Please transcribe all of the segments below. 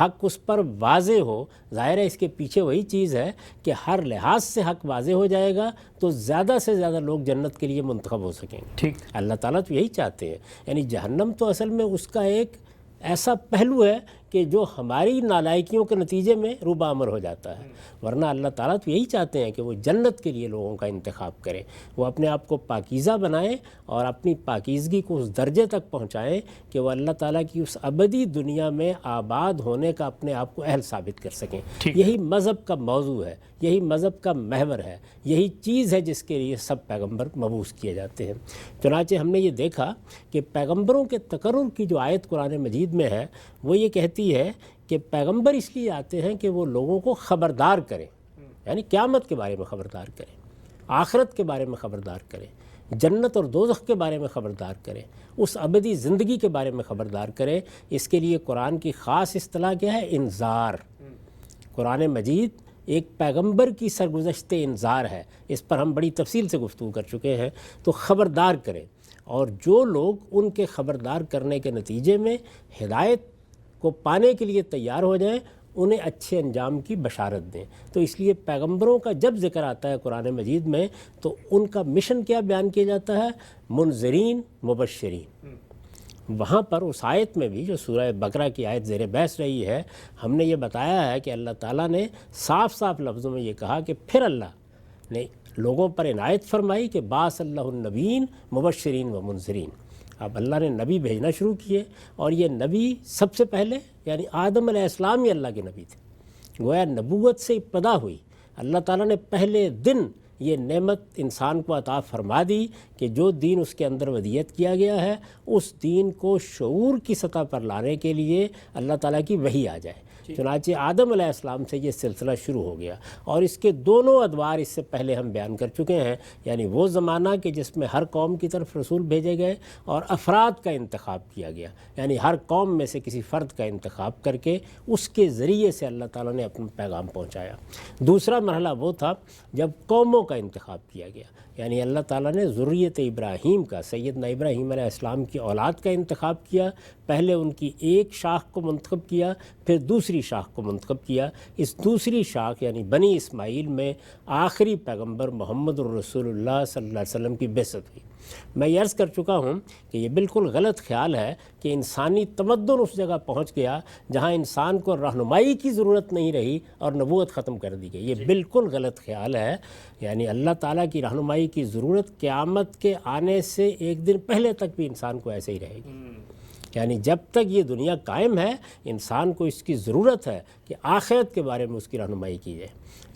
حق اس پر واضح ہو، ظاہر ہے اس کے پیچھے وہی چیز ہے کہ ہر لحاظ سے حق واضح ہو جائے گا تو زیادہ سے زیادہ لوگ جنت کے لیے منتخب ہو سکیں گے۔ ٹھیک، اللہ تعالیٰ تو یہی چاہتے ہیں، یعنی جہنم تو اصل میں اس کا ایک ایسا پہلو ہے کہ جو ہماری نالائکیوں کے نتیجے میں روبہ امر ہو جاتا ہے، ورنہ اللہ تعالیٰ تو یہی چاہتے ہیں کہ وہ جنت کے لیے لوگوں کا انتخاب کریں، وہ اپنے آپ کو پاکیزہ بنائیں اور اپنی پاکیزگی کو اس درجے تک پہنچائیں کہ وہ اللہ تعالیٰ کی اس ابدی دنیا میں آباد ہونے کا اپنے آپ کو اہل ثابت کر سکیں۔ یہی مذہب کا موضوع ہے، یہی مذہب کا محور ہے، یہی چیز ہے جس کے لیے سب پیغمبر مبعوث کیے جاتے ہیں۔ چنانچہ ہم نے یہ دیکھا کہ پیغمبروں کے تقرر کی جو آیت قرآن مجید میں ہے وہ یہ کہتی ہے کہ پیغمبر اس لیے آتے ہیں کہ وہ لوگوں کو خبردار کریں، یعنی قیامت کے بارے میں خبردار کریں، آخرت کے بارے میں خبردار کریں، جنت اور دوزخ کے بارے میں خبردار کریں، اس ابدی زندگی کے بارے میں خبردار کریں۔ اس کے لیے قرآن کی خاص اصطلاح کیا ہے؟ انذار۔ قرآن مجید ایک پیغمبر کی سرگزشت انذار ہے، اس پر ہم بڑی تفصیل سے گفتگو کر چکے ہیں۔ تو خبردار کریں، اور جو لوگ ان کے خبردار کرنے کے نتیجے میں ہدایت کو پانے کے لیے تیار ہو جائیں انہیں اچھے انجام کی بشارت دیں۔ تو اس لیے پیغمبروں کا جب ذکر آتا ہے قرآن مجید میں تو ان کا مشن کیا بیان کیا جاتا ہے؟ منذرین مبشرین۔ وہاں پر اس آیت میں بھی جو سورہ بقرہ کی آیت زیر بحث رہی ہے، ہم نے یہ بتایا ہے کہ اللہ تعالیٰ نے صاف صاف لفظوں میں یہ کہا کہ پھر اللہ نے لوگوں پر عنایت فرمائی کہ باعث اللہ النبیین مبشرین و منذرین۔ اب اللہ نے نبی بھیجنا شروع کیے، اور یہ نبی سب سے پہلے یعنی آدم علیہ السلام ہی اللہ کے نبی تھے، گویا نبوت سے ابتدا ہوئی۔ اللہ تعالیٰ نے پہلے دن یہ نعمت انسان کو عطا فرما دی کہ جو دین اس کے اندر ودیت کیا گیا ہے اس دین کو شعور کی سطح پر لانے کے لیے اللہ تعالیٰ کی وحی آ جائے۔ چنانچہ آدم علیہ السلام سے یہ سلسلہ شروع ہو گیا، اور اس کے دونوں ادوار اس سے پہلے ہم بیان کر چکے ہیں، یعنی وہ زمانہ کہ جس میں ہر قوم کی طرف رسول بھیجے گئے اور افراد کا انتخاب کیا گیا، یعنی ہر قوم میں سے کسی فرد کا انتخاب کر کے اس کے ذریعے سے اللہ تعالیٰ نے اپنا پیغام پہنچایا۔ دوسرا مرحلہ وہ تھا جب قوموں کا انتخاب کیا گیا، یعنی اللہ تعالیٰ نے ذریت ابراہیم کا، سیدنا ابراہیم علیہ السلام کی اولاد کا انتخاب کیا۔ پہلے ان کی ایک شاخ کو منتخب کیا، پھر دوسری شاخ کو منتخب کیا۔ اس دوسری شاخ یعنی بنی اسماعیل میں آخری پیغمبر محمد الرسول اللہ صلی اللہ علیہ وسلم کی بعثت ہوئی۔ میں یہ عرض کر چکا ہوں کہ یہ بالکل غلط خیال ہے کہ انسانی تمدن اس جگہ پہنچ گیا جہاں انسان کو رہنمائی کی ضرورت نہیں رہی اور نبوت ختم کر دی گئی۔ یہ بالکل غلط خیال ہے، یعنی اللہ تعالیٰ کی رہنمائی کی ضرورت قیامت کے آنے سے ایک دن پہلے تک بھی انسان کو ایسے ہی رہے گی۔ یعنی جب تک یہ دنیا قائم ہے انسان کو اس کی ضرورت ہے کہ آخرت کے بارے میں اس کی رہنمائی کی جائے۔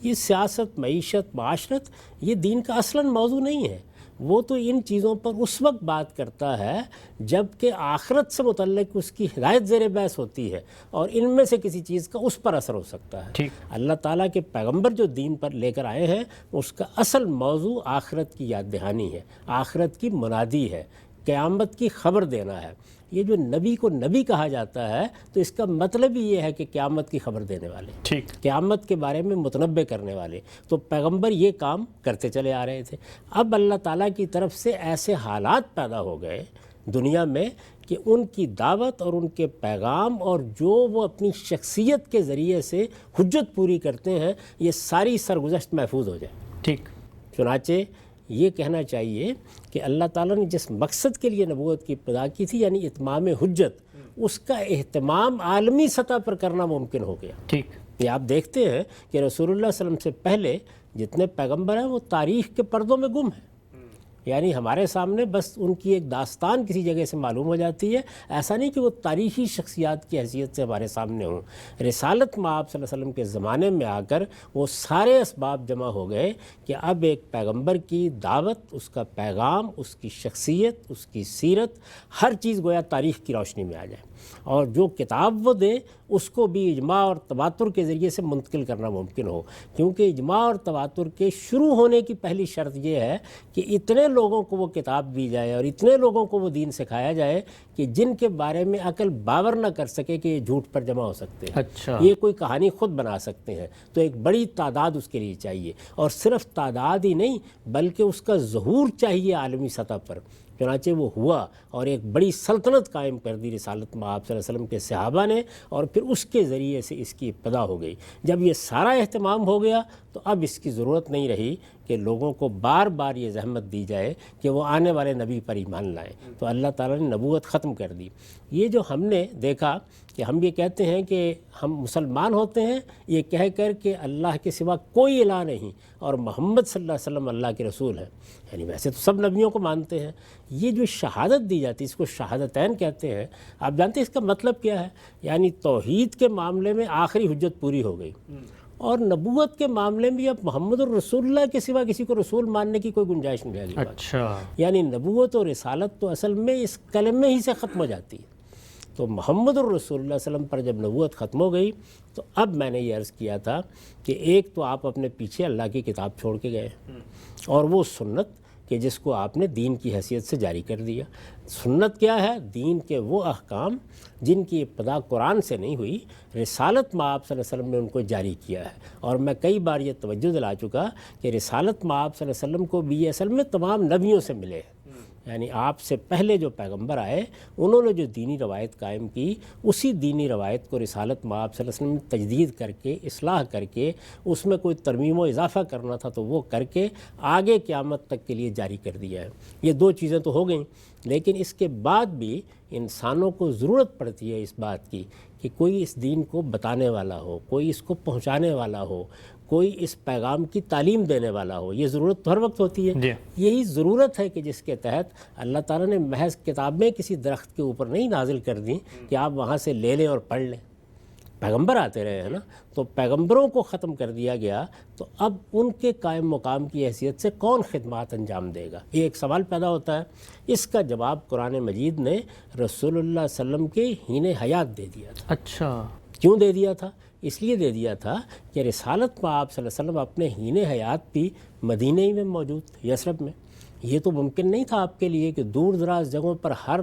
یہ سیاست، معیشت، معاشرت یہ دین کا اصلاً موضوع نہیں ہے، وہ تو ان چیزوں پر اس وقت بات کرتا ہے جب کہ آخرت سے متعلق اس کی ہدایت زیر بحث ہوتی ہے اور ان میں سے کسی چیز کا اس پر اثر ہو سکتا ہے۔ اللہ تعالیٰ کے پیغمبر جو دین پر لے کر آئے ہیں اس کا اصل موضوع آخرت کی یاد دہانی ہے، آخرت کی منادی ہے، قیامت کی خبر دینا ہے۔ یہ جو نبی کو نبی کہا جاتا ہے تو اس کا مطلب ہی یہ ہے کہ قیامت کی خبر دینے والے، قیامت کے بارے میں متنبع کرنے والے۔ تو پیغمبر یہ کام کرتے چلے آ رہے تھے۔ اب اللہ تعالیٰ کی طرف سے ایسے حالات پیدا ہو گئے دنیا میں کہ ان کی دعوت اور ان کے پیغام اور جو وہ اپنی شخصیت کے ذریعے سے حجت پوری کرتے ہیں یہ ساری سرگزشت محفوظ ہو جائے۔ چنانچہ یہ کہنا چاہیے کہ اللہ تعالیٰ نے جس مقصد کے لیے نبوت کی ابتدا کی تھی یعنی اتمام حجت، اس کا اہتمام عالمی سطح پر کرنا ممکن ہو گیا۔ یہ آپ دیکھتے ہیں کہ رسول اللہ صلی اللہ علیہ وسلم سے پہلے جتنے پیغمبر ہیں وہ تاریخ کے پردوں میں گم ہیں، یعنی ہمارے سامنے بس ان کی ایک داستان کسی جگہ سے معلوم ہو جاتی ہے، ایسا نہیں کہ وہ تاریخی شخصیات کی حیثیت سے ہمارے سامنے ہوں۔ رسالت مآب صلی اللہ علیہ وسلم کے زمانے میں آ کر وہ سارے اسباب جمع ہو گئے کہ اب ایک پیغمبر کی دعوت، اس کا پیغام، اس کی شخصیت، اس کی سیرت، ہر چیز گویا تاریخ کی روشنی میں آ جائے، اور جو کتاب وہ دے اس کو بھی اجماع اور تواتر کے ذریعے سے منتقل کرنا ممکن ہو، کیونکہ اجماع اور تواتر کے شروع ہونے کی پہلی شرط یہ ہے کہ اتنے لوگوں کو وہ کتاب دی جائے اور اتنے لوگوں کو وہ دین سکھایا جائے کہ جن کے بارے میں عقل باور نہ کر سکے کہ یہ جھوٹ پر جمع ہو سکتے ہیں، اچھا، یہ کوئی کہانی خود بنا سکتے ہیں، تو ایک بڑی تعداد اس کے لیے چاہیے، اور صرف تعداد ہی نہیں بلکہ اس کا ظہور چاہیے عالمی سطح پر۔ چنانچہ وہ ہوا اور ایک بڑی سلطنت قائم کر دی رسالت مآب صلی اللہ علیہ وسلم کے صحابہ نے، اور پھر اس کے ذریعے سے اس کی ابتدا ہو گئی۔ جب یہ سارا اہتمام ہو گیا تو اب اس کی ضرورت نہیں رہی کہ لوگوں کو بار بار یہ زحمت دی جائے کہ وہ آنے والے نبی پر ایمان لائیں، تو اللہ تعالیٰ نے نبوت ختم کر دی۔ یہ جو ہم نے دیکھا کہ ہم یہ کہتے ہیں کہ ہم مسلمان ہوتے ہیں یہ کہہ کر کہ اللہ کے سوا کوئی الہ نہیں اور محمد صلی اللہ علیہ وسلم اللہ کے رسول ہیں، یعنی ویسے تو سب نبیوں کو مانتے ہیں، یہ جو شہادت دی جاتی ہے اس کو شہادتین کہتے ہیں۔ آپ جانتے ہیں اس کا مطلب کیا ہے؟ یعنی توحید کے معاملے میں آخری حجت پوری ہو گئی، اور نبوت کے معاملے میں اب محمد الرسول اللہ کے سوا کسی کو رسول ماننے کی کوئی گنجائش نہیں رہ گئی۔ اچھا، یعنی نبوت اور رسالت تو اصل میں اس کلمے ہی سے ختم ہو جاتی ہے۔ تو محمد الرسول اللہ صلی اللہ علیہ وسلم پر جب نبوت ختم ہو گئی تو اب میں نے یہ عرض کیا تھا کہ ایک تو آپ اپنے پیچھے اللہ کی کتاب چھوڑ کے گئے، اور وہ سنت کہ جس کو آپ نے دین کی حیثیت سے جاری کر دیا۔ سنت کیا ہے؟ دین کے وہ احکام جن کی ابتدا قرآن سے نہیں ہوئی، رسالت مآب صلی اللہ علیہ وسلم نے ان کو جاری کیا ہے۔ اور میں کئی بار یہ توجہ دلا چکا کہ رسالت مآب صلی اللہ علیہ وسلم کو بھی یہ اصل میں تمام نبیوں سے ملے ہیں، یعنی آپ سے پہلے جو پیغمبر آئے انہوں نے جو دینی روایت قائم کی، اسی دینی روایت کو رسالت مآب صلی اللہ علیہ وسلم نے تجدید کر کے، اصلاح کر کے، اس میں کوئی ترمیم و اضافہ کرنا تھا تو وہ کر کے آگے قیامت تک کے لیے جاری کر دیا ہے۔ یہ دو چیزیں تو ہو گئیں، لیکن اس کے بعد بھی انسانوں کو ضرورت پڑتی ہے اس بات کی کہ کوئی اس دین کو بتانے والا ہو، کوئی اس کو پہنچانے والا ہو، کوئی اس پیغام کی تعلیم دینے والا ہو۔ یہ ضرورت تو ہر وقت ہوتی ہے۔ یہی ضرورت ہے کہ جس کے تحت اللہ تعالیٰ نے محض کتابیں کسی درخت کے اوپر نہیں نازل کر دیں کہ آپ وہاں سے لے لیں اور پڑھ لیں۔ پیغمبر آتے رہے ہیں نا، تو پیغمبروں کو ختم کر دیا گیا، تو اب ان کے قائم مقام کی حیثیت سے کون خدمات انجام دے گا؟ یہ ایک سوال پیدا ہوتا ہے۔ اس کا جواب قرآن مجید نے رسول اللہ صلی اللہ علیہ وسلم کے حین حیات دے دیا تھا۔ اچھا، کیوں دے دیا تھا؟ اس لیے دے دیا تھا کہ رسالت مآب صلی اللہ علیہ وسلم اپنے حین حیات بھی مدینہ ہی میں موجود تھے، یثرب میں۔ یہ تو ممکن نہیں تھا آپ کے لیے کہ دور دراز جگہوں پر ہر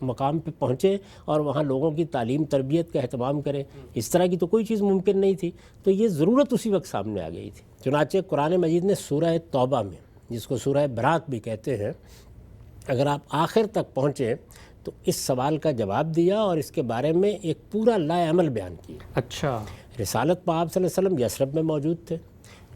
مقام پہ پہنچے اور وہاں لوگوں کی تعلیم تربیت کا اہتمام کریں، اس طرح کی تو کوئی چیز ممکن نہیں تھی، تو یہ ضرورت اسی وقت سامنے آ گئی تھی۔ چنانچہ قرآن مجید نے سورہ توبہ میں، جس کو سورہ برات بھی کہتے ہیں، اگر آپ آخر تک پہنچے تو اس سوال کا جواب دیا اور اس کے بارے میں ایک پورا لائے عمل بیان کیا۔ اچھا، رسالت مآب صلی اللہ علیہ وسلم یثرب میں موجود تھے،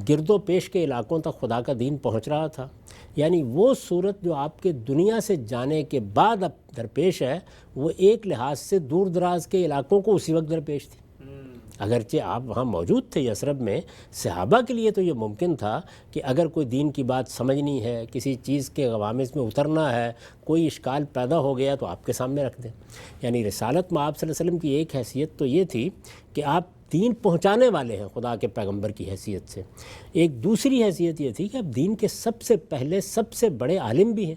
گرد و پیش کے علاقوں تک خدا کا دین پہنچ رہا تھا، یعنی وہ صورت جو آپ کے دنیا سے جانے کے بعد اب درپیش ہے وہ ایک لحاظ سے دور دراز کے علاقوں کو اسی وقت درپیش تھی۔ اگرچہ آپ وہاں موجود تھے یثرب میں، صحابہ کے لیے تو یہ ممکن تھا کہ اگر کوئی دین کی بات سمجھنی ہے، کسی چیز کے غوامض میں اترنا ہے، کوئی اشکال پیدا ہو گیا تو آپ کے سامنے رکھ دیں۔ یعنی رسالت مآب صلی اللہ علیہ وسلم کی ایک حیثیت تو یہ تھی کہ آپ دین پہنچانے والے ہیں خدا کے پیغمبر کی حیثیت سے، ایک دوسری حیثیت یہ تھی کہ آپ دین کے سب سے پہلے سب سے بڑے عالم بھی ہیں،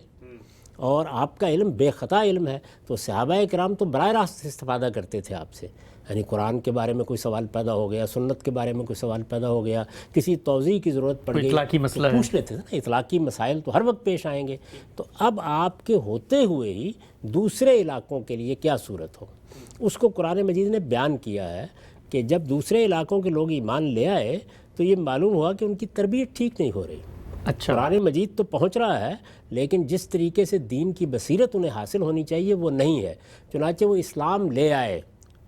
اور آپ کا علم بے خطا علم ہے، تو صحابہ کرام تو براہ راست استفادہ کرتے تھے آپ سے۔ یعنی قرآن کے بارے میں کوئی سوال پیدا ہو گیا، سنت کے بارے میں کوئی سوال پیدا ہو گیا، کسی توضیح کی ضرورت پڑ گئی اطلاقی مسئلہ تو پوچھ لیتے تھے نا، اطلاقی مسائل تو ہر وقت پیش آئیں گے۔ تو اب آپ کے ہوتے ہوئے ہی دوسرے علاقوں کے لیے کیا صورت ہو، اس کو قرآن مجید نے بیان کیا ہے کہ جب دوسرے علاقوں کے لوگ ایمان لے آئے تو یہ معلوم ہوا کہ ان کی تربیت ٹھیک نہیں ہو رہی۔ اچھا، قرآن مجید تو پہنچ رہا ہے لیکن جس طریقے سے دین کی بصیرت انہیں حاصل ہونی چاہیے وہ نہیں ہے، چنانچہ وہ اسلام لے آئے۔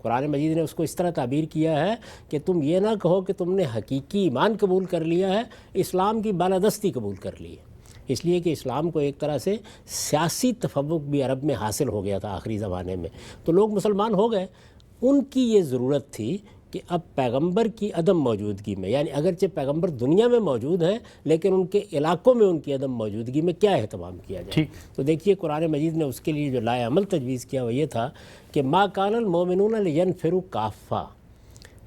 قرآن مجید نے اس کو اس طرح تعبیر کیا ہے کہ تم یہ نہ کہو کہ تم نے حقیقی ایمان قبول کر لیا ہے، اسلام کی بالادستی قبول کر لی ہے، اس لیے کہ اسلام کو ایک طرح سے سیاسی تفوق بھی عرب میں حاصل ہو گیا تھا آخری زمانے میں، تو لوگ مسلمان ہو گئے۔ ان کی یہ ضرورت تھی کہ اب پیغمبر کی عدم موجودگی میں، یعنی اگرچہ پیغمبر دنیا میں موجود ہیں لیکن ان کے علاقوں میں ان کی عدم موجودگی میں کیا اہتمام کیا جائے۔ تو دیکھیے قرآن مجید نے اس کے لیے جو لائے عمل تجویز کیا وہ یہ تھا کہ ما کان المؤمنون لینفروا کافہ،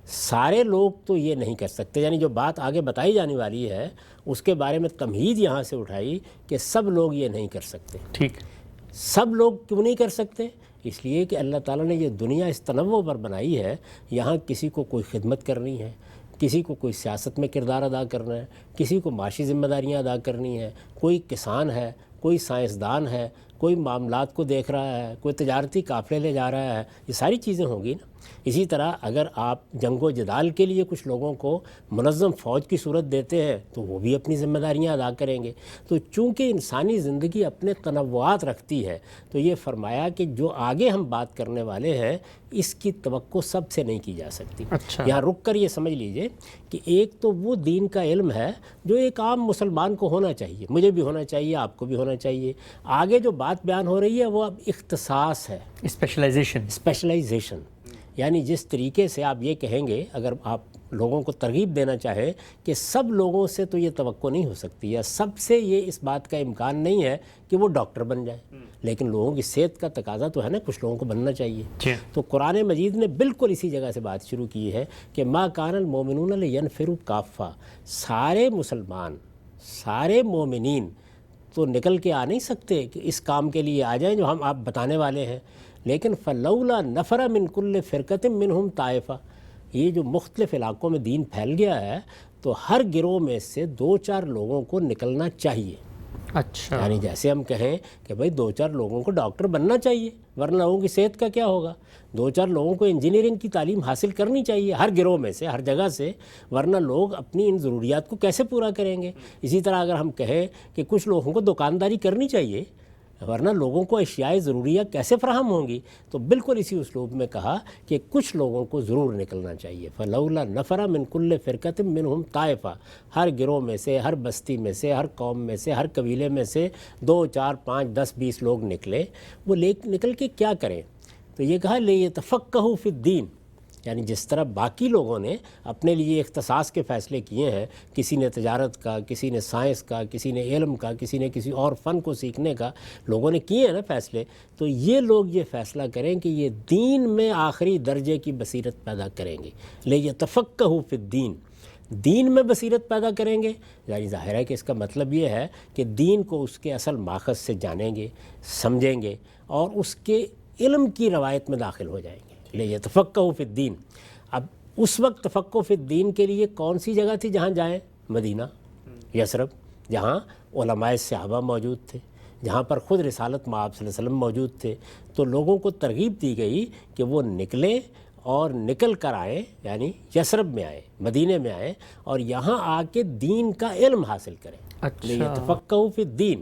سارے لوگ تو یہ نہیں کر سکتے، یعنی جو بات آگے بتائی جانے والی ہے اس کے بارے میں تمہید یہاں سے اٹھائی کہ سب لوگ یہ نہیں کر سکتے۔ ٹھیک، سب لوگ کیوں نہیں کر سکتے؟ اس لیے کہ اللہ تعالیٰ نے یہ دنیا اس تنوع پر بنائی ہے، یہاں کسی کو کوئی خدمت کرنی ہے، کسی کو کوئی سیاست میں کردار ادا کرنا ہے، کسی کو معاشی ذمہ داریاں ادا کرنی ہے، کوئی کسان ہے، کوئی سائنسدان ہے، کوئی معاملات کو دیکھ رہا ہے، کوئی تجارتی قافلے لے جا رہا ہے، یہ ساری چیزیں ہوں گی نا۔ اسی طرح اگر آپ جنگ و جدال کے لیے کچھ لوگوں کو منظم فوج کی صورت دیتے ہیں تو وہ بھی اپنی ذمہ داریاں ادا کریں گے۔ تو چونکہ انسانی زندگی اپنے تنوعات رکھتی ہے تو یہ فرمایا کہ جو آگے ہم بات کرنے والے ہیں اس کی توقع سب سے نہیں کی جا سکتی۔ اچھا، یہاں رک کر یہ سمجھ لیجئے کہ ایک تو وہ دین کا علم ہے جو ایک عام مسلمان کو ہونا چاہیے، مجھے بھی ہونا چاہیے، آپ کو بھی ہونا چاہیے۔ آگے جو بات بیان ہو رہی ہے وہ اب اختصاص ہے، اسپیشلائزیشن، یعنی جس طریقے سے آپ یہ کہیں گے، اگر آپ لوگوں کو ترغیب دینا چاہیں کہ سب لوگوں سے تو یہ توقع نہیں ہو سکتی یا سب سے یہ اس بات کا امکان نہیں ہے کہ وہ ڈاکٹر بن جائے، لیکن لوگوں کی صحت کا تقاضا تو ہے نا، کچھ لوگوں کو بننا چاہیے۔ تو قرآن مجید نے بالکل اسی جگہ سے بات شروع کی ہے کہ ما کان المؤمنون لینفروا کافہ، سارے مسلمان، سارے مومنین تو نکل کے آ نہیں سکتے کہ اس کام کے لیے آ جائیں جو ہم آپ بتانے والے ہیں، لیکن فلولا نفر من کل فرقۃ منہم طائفہ، یہ جو مختلف علاقوں میں دین پھیل گیا ہے تو ہر گروہ میں سے 2-4 لوگوں کو نکلنا چاہیے۔ اچھا، یعنی جیسے ہم کہیں کہ بھئی 2-4 لوگوں کو ڈاکٹر بننا چاہیے، ورنہ لوگوں کی صحت کا کیا ہوگا؟ 2-4 لوگوں کو انجینئرنگ کی تعلیم حاصل کرنی چاہیے ہر گروہ میں سے، ہر جگہ سے، ورنہ لوگ اپنی ان ضروریات کو کیسے پورا کریں گے؟ اسی طرح اگر ہم کہیں کہ کچھ لوگوں کو دکانداری کرنی چاہیے، ورنہ لوگوں کو اشیاء ضروریہ کیسے فراہم ہوں گی؟ تو بالکل اسی اسلوب میں کہا کہ کچھ لوگوں کو ضرور نکلنا چاہیے۔ فلولا نفر من کل فرقۃ منہم طائفہ، ہر گروہ میں سے، ہر بستی میں سے، ہر قوم میں سے، ہر قبیلے میں سے 2, 4, 5, 10, 20 لوگ نکلے۔ وہ نکل کے کیا کریں؟ تو یہ کہا لیتفقہوا فی الدین، یعنی جس طرح باقی لوگوں نے اپنے لیے اختصاص کے فیصلے کیے ہیں، کسی نے تجارت کا، کسی نے سائنس کا، کسی نے علم کا، کسی نے کسی اور فن کو سیکھنے کا، لوگوں نے کیے ہیں نا فیصلے، تو یہ لوگ یہ فیصلہ کریں کہ یہ دین میں آخری درجے کی بصیرت پیدا کریں گے۔ لیتفقہوا فی الدین، دین میں بصیرت پیدا کریں گے، یعنی ظاہر ہے کہ اس کا مطلب یہ ہے کہ دین کو اس کے اصل ماخذ سے جانیں گے، سمجھیں گے اور اس کے علم کی روایت میں داخل ہو جائیں گے۔ لیتفقہوا فی الدین، اب اس وقت تفقہ فی الدین کے لیے کون سی جگہ تھی جہاں جائیں؟ مدینہ، یثرب، جہاں علماء صحابہ موجود تھے، جہاں پر خود رسالت مآب صلی اللہ علیہ وسلم موجود تھے، تو لوگوں کو ترغیب دی گئی کہ وہ نکلیں اور نکل کر آئیں، یعنی یثرب میں آئیں، مدینے میں آئیں اور یہاں آ کے دین کا علم حاصل کریں۔ لیتفقہوا فی الدین،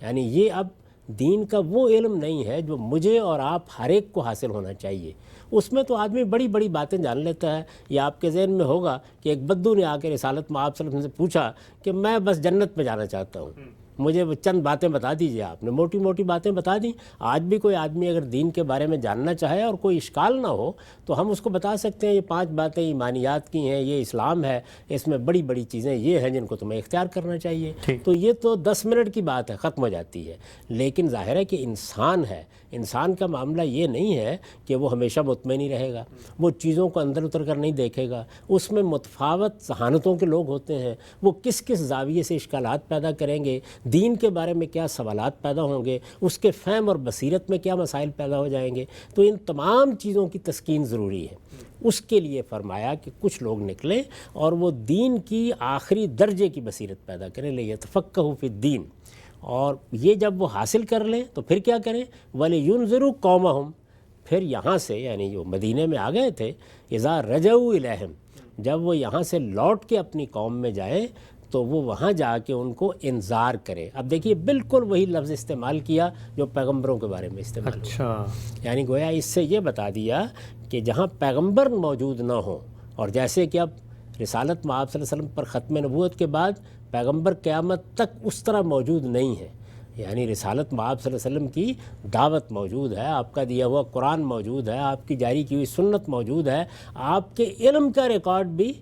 یعنی یہ اب دین کا وہ علم نہیں ہے جو مجھے اور آپ ہر ایک کو حاصل ہونا چاہیے۔ اس میں تو آدمی بڑی بڑی باتیں جان لیتا ہے۔ یہ آپ کے ذہن میں ہوگا کہ ایک بدو نے آ کے رسالت مآب صلی اللہ علیہ وسلم سے پوچھا کہ میں بس جنت میں جانا چاہتا ہوں، مجھے وہ چند باتیں بتا دیجئے۔ آپ نے موٹی موٹی باتیں بتا دیں۔ آج بھی کوئی آدمی اگر دین کے بارے میں جاننا چاہے اور کوئی اشکال نہ ہو تو ہم اس کو بتا سکتے ہیں یہ 5 باتیں ایمانیات کی ہیں، یہ اسلام ہے، اس میں بڑی بڑی چیزیں یہ ہیں جن کو تمہیں اختیار کرنا چاہیے۔ تو یہ تو 10 منٹ کی بات ہے، ختم ہو جاتی ہے۔ لیکن ظاہر ہے کہ انسان ہے، انسان کا معاملہ یہ نہیں ہے کہ وہ ہمیشہ مطمئن ہی رہے گا، وہ چیزوں کو اندر اتر کر نہیں دیکھے گا۔ اس میں متفاوت ذہانتوں کے لوگ ہوتے ہیں، وہ کس کس زاویے سے اشکالات پیدا کریں گے، دین کے بارے میں کیا سوالات پیدا ہوں گے، اس کے فہم اور بصیرت میں کیا مسائل پیدا ہو جائیں گے۔ تو ان تمام چیزوں کی تسکین ضروری ہے۔ اس کے لیے فرمایا کہ کچھ لوگ نکلیں اور وہ دین کی آخری درجے کی بصیرت پیدا کریں، لیتفقہوا فی الدین، اور یہ جب وہ حاصل کر لیں تو پھر کیا کریں؟ وَلِيُنذِرُوا قَوْمَهُمْ، پھر یہاں سے یعنی جو مدینے میں آ گئے تھے، اِذَا رَجَعُوا إِلَيْهِمْ، جب وہ یہاں سے لوٹ کے اپنی قوم میں جائیں تو وہ وہاں جا کے ان کو انذار کرے۔ اب دیکھیے بالکل وہی لفظ استعمال کیا جو پیغمبروں کے بارے میں استعمال ہوا، یعنی گویا اس سے یہ بتا دیا کہ جہاں پیغمبر موجود نہ ہوں، اور جیسے کہ اب رسالت مآب صلی اللہ علیہ وسلم پر ختم نبوت کے بعد پیغمبر قیامت تک اس طرح موجود نہیں ہے، یعنی رسالت مآب صلی اللہ علیہ وسلم کی دعوت موجود ہے، آپ کا دیا ہوا قرآن موجود ہے، آپ کی جاری کی ہوئی سنت موجود ہے، آپ کے علم کا ریکارڈ بھی،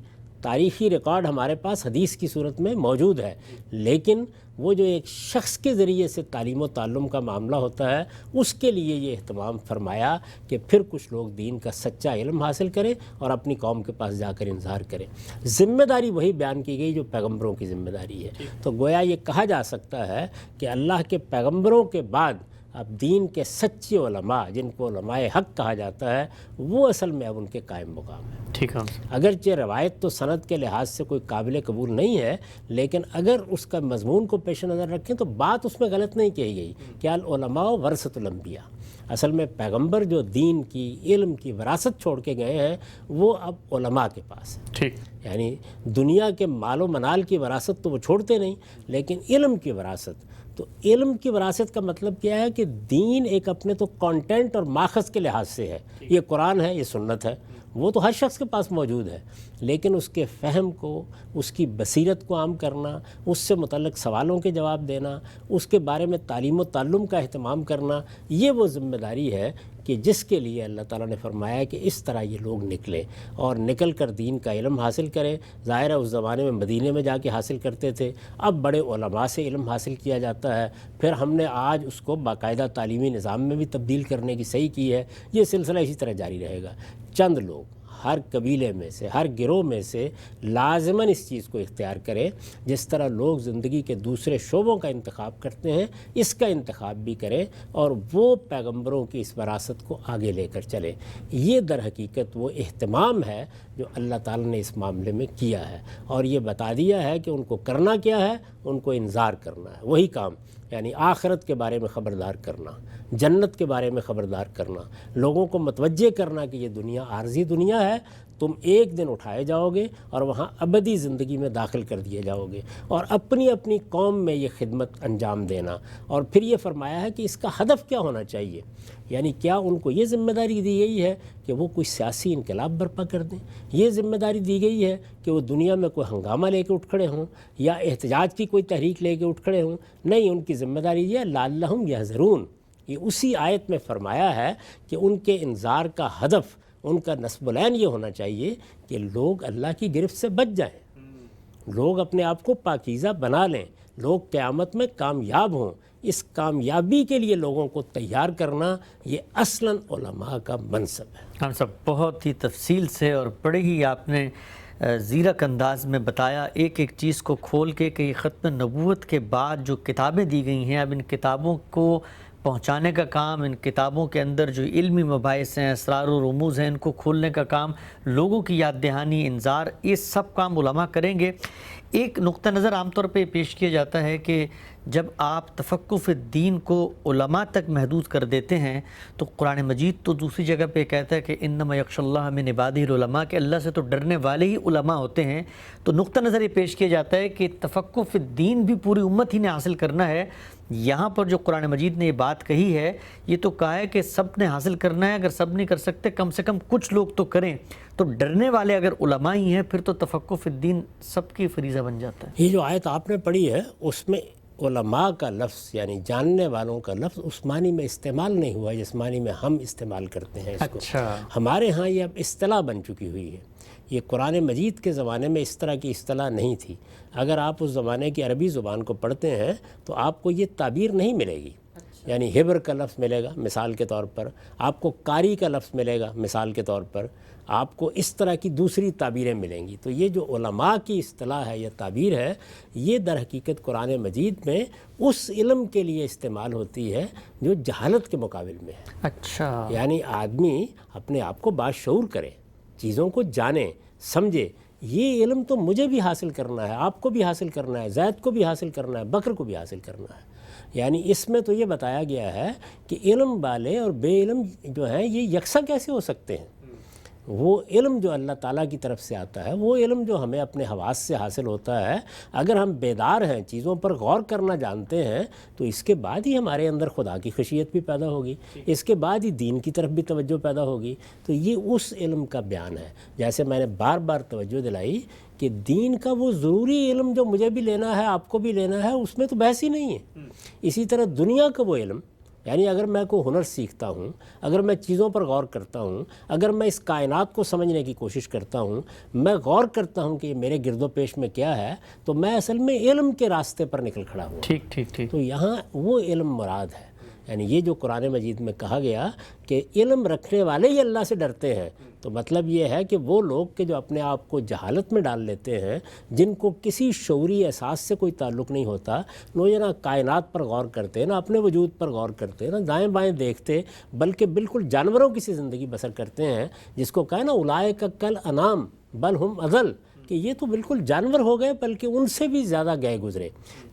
تاریخی ریکارڈ ہمارے پاس حدیث کی صورت میں موجود ہے، لیکن وہ جو ایک شخص کے ذریعے سے تعلیم و تعلم کا معاملہ ہوتا ہے، اس کے لیے یہ اہتمام فرمایا کہ پھر کچھ لوگ دین کا سچا علم حاصل کریں اور اپنی قوم کے پاس جا کر انذار کریں۔ ذمہ داری وہی بیان کی گئی جو پیغمبروں کی ذمہ داری ہے۔ تو گویا یہ کہا جا سکتا ہے کہ اللہ کے پیغمبروں کے بعد اب دین کے سچے علماء جن کو علماء حق کہا جاتا ہے وہ اصل میں اب ان کے قائم مقام ہے۔ ٹھیک ہے، اگرچہ روایت تو سند کے لحاظ سے کوئی قابل قبول نہیں ہے، لیکن اگر اس کا مضمون کو پیش نظر رکھیں تو بات اس میں غلط نہیں کہی گئی کہ العلماء ورثۃ الانبیاء۔ اصل میں پیغمبر جو دین کی علم کی وراثت چھوڑ کے گئے ہیں وہ اب علماء کے پاس ہے۔ ٹھیک، یعنی دنیا کے مال و منال کی وراثت تو وہ چھوڑتے نہیں، لیکن علم کی وراثت، تو علم کی وراثت کا مطلب کیا ہے کہ دین ایک اپنے تو کانٹینٹ اور ماخذ کے لحاظ سے ہے، یہ قرآن ہے، یہ سنت ہے، وہ تو ہر شخص کے پاس موجود ہے، لیکن اس کے فہم کو، اس کی بصیرت کو عام کرنا، اس سے متعلق سوالوں کے جواب دینا، اس کے بارے میں تعلیم و تعلم کا اہتمام کرنا، یہ وہ ذمہ داری ہے کہ جس کے لیے اللہ تعالیٰ نے فرمایا کہ اس طرح یہ لوگ نکلیں اور نکل کر دین کا علم حاصل کریں۔ ظاہر ہے اس زمانے میں مدینے میں جا کے حاصل کرتے تھے، اب بڑے علماء سے علم حاصل کیا جاتا ہے، پھر ہم نے آج اس کو باقاعدہ تعلیمی نظام میں بھی تبدیل کرنے کی صحیح کی ہے۔ یہ سلسلہ اسی طرح جاری رہے گا۔ چند لوگ ہر قبیلے میں سے، ہر گروہ میں سے لازماً اس چیز کو اختیار کریں، جس طرح لوگ زندگی کے دوسرے شعبوں کا انتخاب کرتے ہیں اس کا انتخاب بھی کریں اور وہ پیغمبروں کی اس وراثت کو آگے لے کر چلیں۔ یہ در حقیقت وہ اہتمام ہے جو اللہ تعالیٰ نے اس معاملے میں کیا ہے، اور یہ بتا دیا ہے کہ ان کو کرنا کیا ہے، ان کو انذار کرنا ہے، وہی کام، یعنی آخرت کے بارے میں خبردار کرنا، جنت کے بارے میں خبردار کرنا، لوگوں کو متوجہ کرنا کہ یہ دنیا عارضی دنیا ہے، تم ایک دن اٹھائے جاؤ گے اور وہاں ابدی زندگی میں داخل کر دیے جاؤ گے، اور اپنی اپنی قوم میں یہ خدمت انجام دینا۔ اور پھر یہ فرمایا ہے کہ اس کا ہدف کیا ہونا چاہیے، یعنی کیا ان کو یہ ذمہ داری دی گئی ہے کہ وہ کوئی سیاسی انقلاب برپا کر دیں، یہ ذمہ داری دی گئی ہے کہ وہ دنیا میں کوئی ہنگامہ لے کے اٹھ کھڑے ہوں یا احتجاج کی کوئی تحریک لے کے اٹھ کھڑے ہوں؟ نہیں، ان کی ذمہ داری یہ ہے لعلہم یحذرون۔ یہ اسی آیت میں فرمایا ہے کہ ان کے انذار کا ہدف، ان کا نصب العین یہ ہونا چاہیے کہ لوگ اللہ کی گرفت سے بچ جائیں، لوگ اپنے آپ کو پاکیزہ بنا لیں، لوگ قیامت میں کامیاب ہوں۔ اس کامیابی کے لیے لوگوں کو تیار کرنا یہ اصلاً علماء کا منصب ہے۔ ہم سب بہت ہی تفصیل سے اور بڑے ہی آپ نے زیرک انداز میں بتایا ایک ایک چیز کو کھول کے کہ یہ ختم نبوت کے بعد جو کتابیں دی گئی ہیں، اب ان کتابوں کو پہنچانے کا کام، ان کتابوں کے اندر جو علمی مباحث ہیں، اسرار و رموز ہیں، ان کو کھولنے کا کام، لوگوں کی یاد دہانی، انذار، یہ سب کام علماء کریں گے۔ ایک نقطہ نظر عام طور پہ پیش کیا جاتا ہے کہ جب آپ تفقہ فی الدین کو علماء تک محدود کر دیتے ہیں تو قرآن مجید تو دوسری جگہ پہ کہتا ہے کہ انما یخشی اللہ من عبادہ العلماء، کہ اللہ سے تو ڈرنے والے ہی علماء ہوتے ہیں۔ تو نقطہ نظر یہ پیش کیا جاتا ہے کہ تفقہ فی الدین بھی پوری امت ہی نے حاصل کرنا ہے۔ یہاں پر جو قرآن مجید نے یہ بات کہی ہے، یہ تو کہا ہے کہ سب نے حاصل کرنا ہے، اگر سب نہیں کر سکتے کم سے کم کچھ لوگ تو کریں۔ تو ڈرنے والے اگر علماء ہی ہیں پھر تو تفقہ فی الدین سب کی فریضہ بن جاتا ہے۔ یہ جو آیت آپ نے پڑھی ہے اس میں علماء کا لفظ یعنی جاننے والوں کا لفظ اس معنی میں استعمال نہیں ہوا جس معنی میں ہم استعمال کرتے ہیں اس کو۔ ہمارے ہاں یہ اب اصطلاح بن چکی ہوئی ہے، یہ قرآن مجید کے زمانے میں اس طرح کی اصطلاح نہیں تھی۔ اگر آپ اس زمانے کی عربی زبان کو پڑھتے ہیں تو آپ کو یہ تعبیر نہیں ملے گی، یعنی حبر کا لفظ ملے گا مثال کے طور پر، آپ کو قاری کا لفظ ملے گا مثال کے طور پر، آپ کو اس طرح کی دوسری تعبیریں ملیں گی۔ تو یہ جو علماء کی اصطلاح ہے یا تعبیر ہے، یہ در حقیقت قرآن مجید میں اس علم کے لیے استعمال ہوتی ہے جو جہالت کے مقابل میں ہے۔ اچھا، یعنی آدمی اپنے آپ کو باشعور کرے، چیزوں کو جانے سمجھے، یہ علم تو مجھے بھی حاصل کرنا ہے، آپ کو بھی حاصل کرنا ہے، زید کو بھی حاصل کرنا ہے، بکر کو بھی حاصل کرنا ہے۔ یعنی اس میں تو یہ بتایا گیا ہے کہ علم والے اور بے علم جو ہیں یہ یکساں کیسے ہو سکتے ہیں۔ وہ علم جو اللہ تعالیٰ کی طرف سے آتا ہے، وہ علم جو ہمیں اپنے حواس سے حاصل ہوتا ہے، اگر ہم بیدار ہیں، چیزوں پر غور کرنا جانتے ہیں، تو اس کے بعد ہی ہمارے اندر خدا کی خشیت بھی پیدا ہوگی، اس کے بعد ہی دین کی طرف بھی توجہ پیدا ہوگی۔ تو یہ اس علم کا بیان ہے، جیسے میں نے بار بار توجہ دلائی کہ دین کا وہ ضروری علم جو مجھے بھی لینا ہے، آپ کو بھی لینا ہے، اس میں تو بحث ہی نہیں ہے۔ اسی طرح دنیا کا وہ علم، یعنی اگر میں کوئی ہنر سیکھتا ہوں، اگر میں چیزوں پر غور کرتا ہوں، اگر میں اس کائنات کو سمجھنے کی کوشش کرتا ہوں، میں غور کرتا ہوں کہ یہ میرے گرد و پیش میں کیا ہے، تو میں اصل میں علم کے راستے پر نکل کھڑا ہوں۔ ٹھیک ٹھیک ٹھیک۔ تو یہاں وہ علم مراد ہے، یعنی یہ جو قرآن مجید میں کہا گیا کہ علم رکھنے والے ہی اللہ سے ڈرتے ہیں، تو مطلب یہ ہے کہ وہ لوگ کہ جو اپنے آپ کو جہالت میں ڈال لیتے ہیں، جن کو کسی شعوری احساس سے کوئی تعلق نہیں ہوتا، وہ یہ نہ کائنات پر غور کرتے، نہ اپنے وجود پر غور کرتے، نہ دائیں بائیں دیکھتے، بلکہ بالکل جانوروں کی سی زندگی بسر کرتے ہیں، جس کو کہا نا اولئک کل انعام بل ہم اضل، کہ یہ تو بالکل جانور ہو گئے بلکہ ان سے بھی زیادہ گئے گزرے۔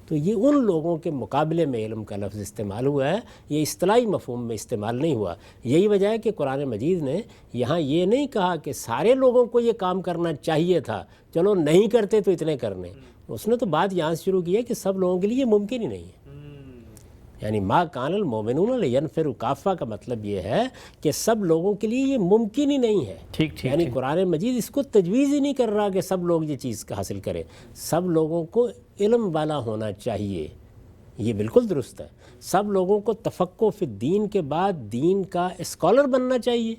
تو یہ ان لوگوں کے مقابلے میں علم کا لفظ استعمال ہوا ہے، یہ اصطلاحی مفہوم میں استعمال نہیں ہوا۔ یہی وجہ ہے کہ قرآن مجید نے یہاں یہ نہیں کہا کہ سارے لوگوں کو یہ کام کرنا چاہیے تھا، چلو نہیں کرتے تو اتنے کرنے، اس نے تو بات یہاں سے شروع کی ہے کہ سب لوگوں کے لیے یہ ممکن ہی نہیں ہے۔ یعنی ما کان المؤمنون لینفروا کافہ کا مطلب یہ ہے کہ سب لوگوں کے لیے یہ ممکن ہی نہیں ہے۔ ٹھیک یعنی قرآن مجید اس کو تجویز ہی نہیں کر رہا کہ سب لوگ یہ چیز حاصل کریں، سب لوگوں کو علم والا ہونا چاہیے، یہ بالکل درست ہے۔ سب لوگوں کو تفقہ فی الدین کے بعد دین کا اسکالر بننا چاہیے،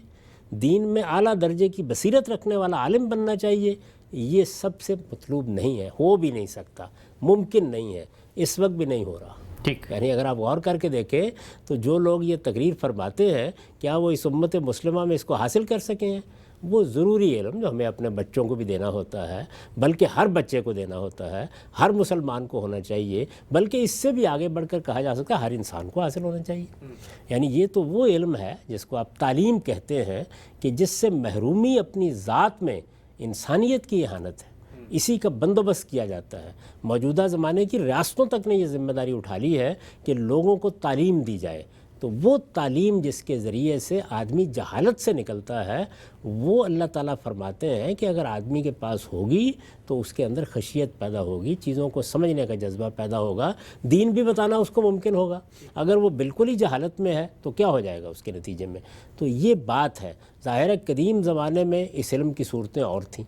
دین میں اعلیٰ درجے کی بصیرت رکھنے والا عالم بننا چاہیے، یہ سب سے مطلوب نہیں ہے، ہو بھی نہیں سکتا، ممکن نہیں ہے، اس وقت بھی نہیں ہو رہا۔ ٹھیک، یعنی اگر آپ غور کر کے دیکھیں تو جو لوگ یہ تقریر فرماتے ہیں کیا وہ اس امت مسلمہ میں اس کو حاصل کر سکے ہیں؟ وہ ضروری علم جو ہمیں اپنے بچوں کو بھی دینا ہوتا ہے، بلکہ ہر بچے کو دینا ہوتا ہے، ہر مسلمان کو ہونا چاہیے، بلکہ اس سے بھی آگے بڑھ کر کہا جا سکتا ہے ہر انسان کو حاصل ہونا چاہیے۔ یعنی یہ تو وہ علم ہے جس کو آپ تعلیم کہتے ہیں کہ جس سے محرومی اپنی ذات میں انسانیت کی اہانت ہے، اسی کا بندوبست کیا جاتا ہے۔ موجودہ زمانے کی ریاستوں تک نے یہ ذمہ داری اٹھا لی ہے کہ لوگوں کو تعلیم دی جائے، تو وہ تعلیم جس کے ذریعے سے آدمی جہالت سے نکلتا ہے، وہ اللہ تعالیٰ فرماتے ہیں کہ اگر آدمی کے پاس ہوگی تو اس کے اندر خشیت پیدا ہوگی، چیزوں کو سمجھنے کا جذبہ پیدا ہوگا، دین بھی بتانا اس کو ممکن ہوگا۔ اگر وہ بالکل ہی جہالت میں ہے تو کیا ہو جائے گا اس کے نتیجے میں؟ تو یہ بات ہے۔ ظاہر ہے قدیم زمانے میں اس علم کی صورتیں اور تھیں،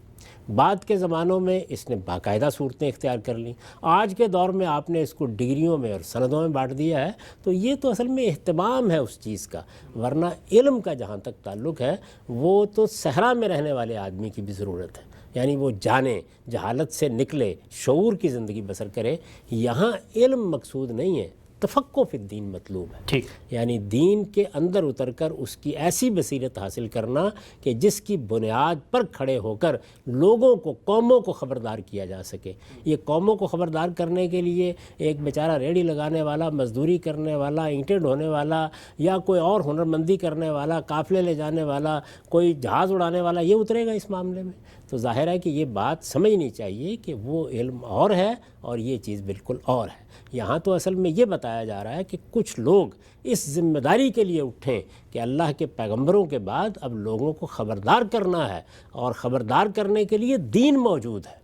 بعد کے زمانوں میں اس نے باقاعدہ صورتیں اختیار کر لیں، آج کے دور میں آپ نے اس کو ڈگریوں میں اور سندوں میں بانٹ دیا ہے، تو یہ تو اصل میں اہتمام ہے اس چیز کا، ورنہ علم کا جہاں تک تعلق ہے وہ تو صحرا میں رہنے والے آدمی کی بھی ضرورت ہے، یعنی وہ جانے، جہالت سے نکلے، شعور کی زندگی بسر کرے۔ یہاں علم مقصود نہیں ہے، تفقہ فی الدین مطلوب ہے۔ ٹھیک، یعنی دین کے اندر اتر کر اس کی ایسی بصیرت حاصل کرنا کہ جس کی بنیاد پر کھڑے ہو کر لوگوں کو، قوموں کو خبردار کیا جا سکے۔ یہ قوموں کو خبردار کرنے کے لیے ایک بیچارہ ریڑھی لگانے والا، مزدوری کرنے والا، اینٹیں ڈھونے والا، یا کوئی اور ہنرمندی کرنے والا، قافلے لے جانے والا، کوئی جہاز اڑانے والا، یہ اترے گا اس معاملے میں؟ تو ظاہر ہے کہ یہ بات سمجھنی چاہیے کہ وہ علم اور ہے اور یہ چیز بالکل اور ہے۔ یہاں تو اصل میں یہ بتایا جا رہا ہے کہ کچھ لوگ اس ذمہ داری کے لیے اٹھیں کہ اللہ کے پیغمبروں کے بعد اب لوگوں کو خبردار کرنا ہے، اور خبردار کرنے کے لیے دین موجود ہے۔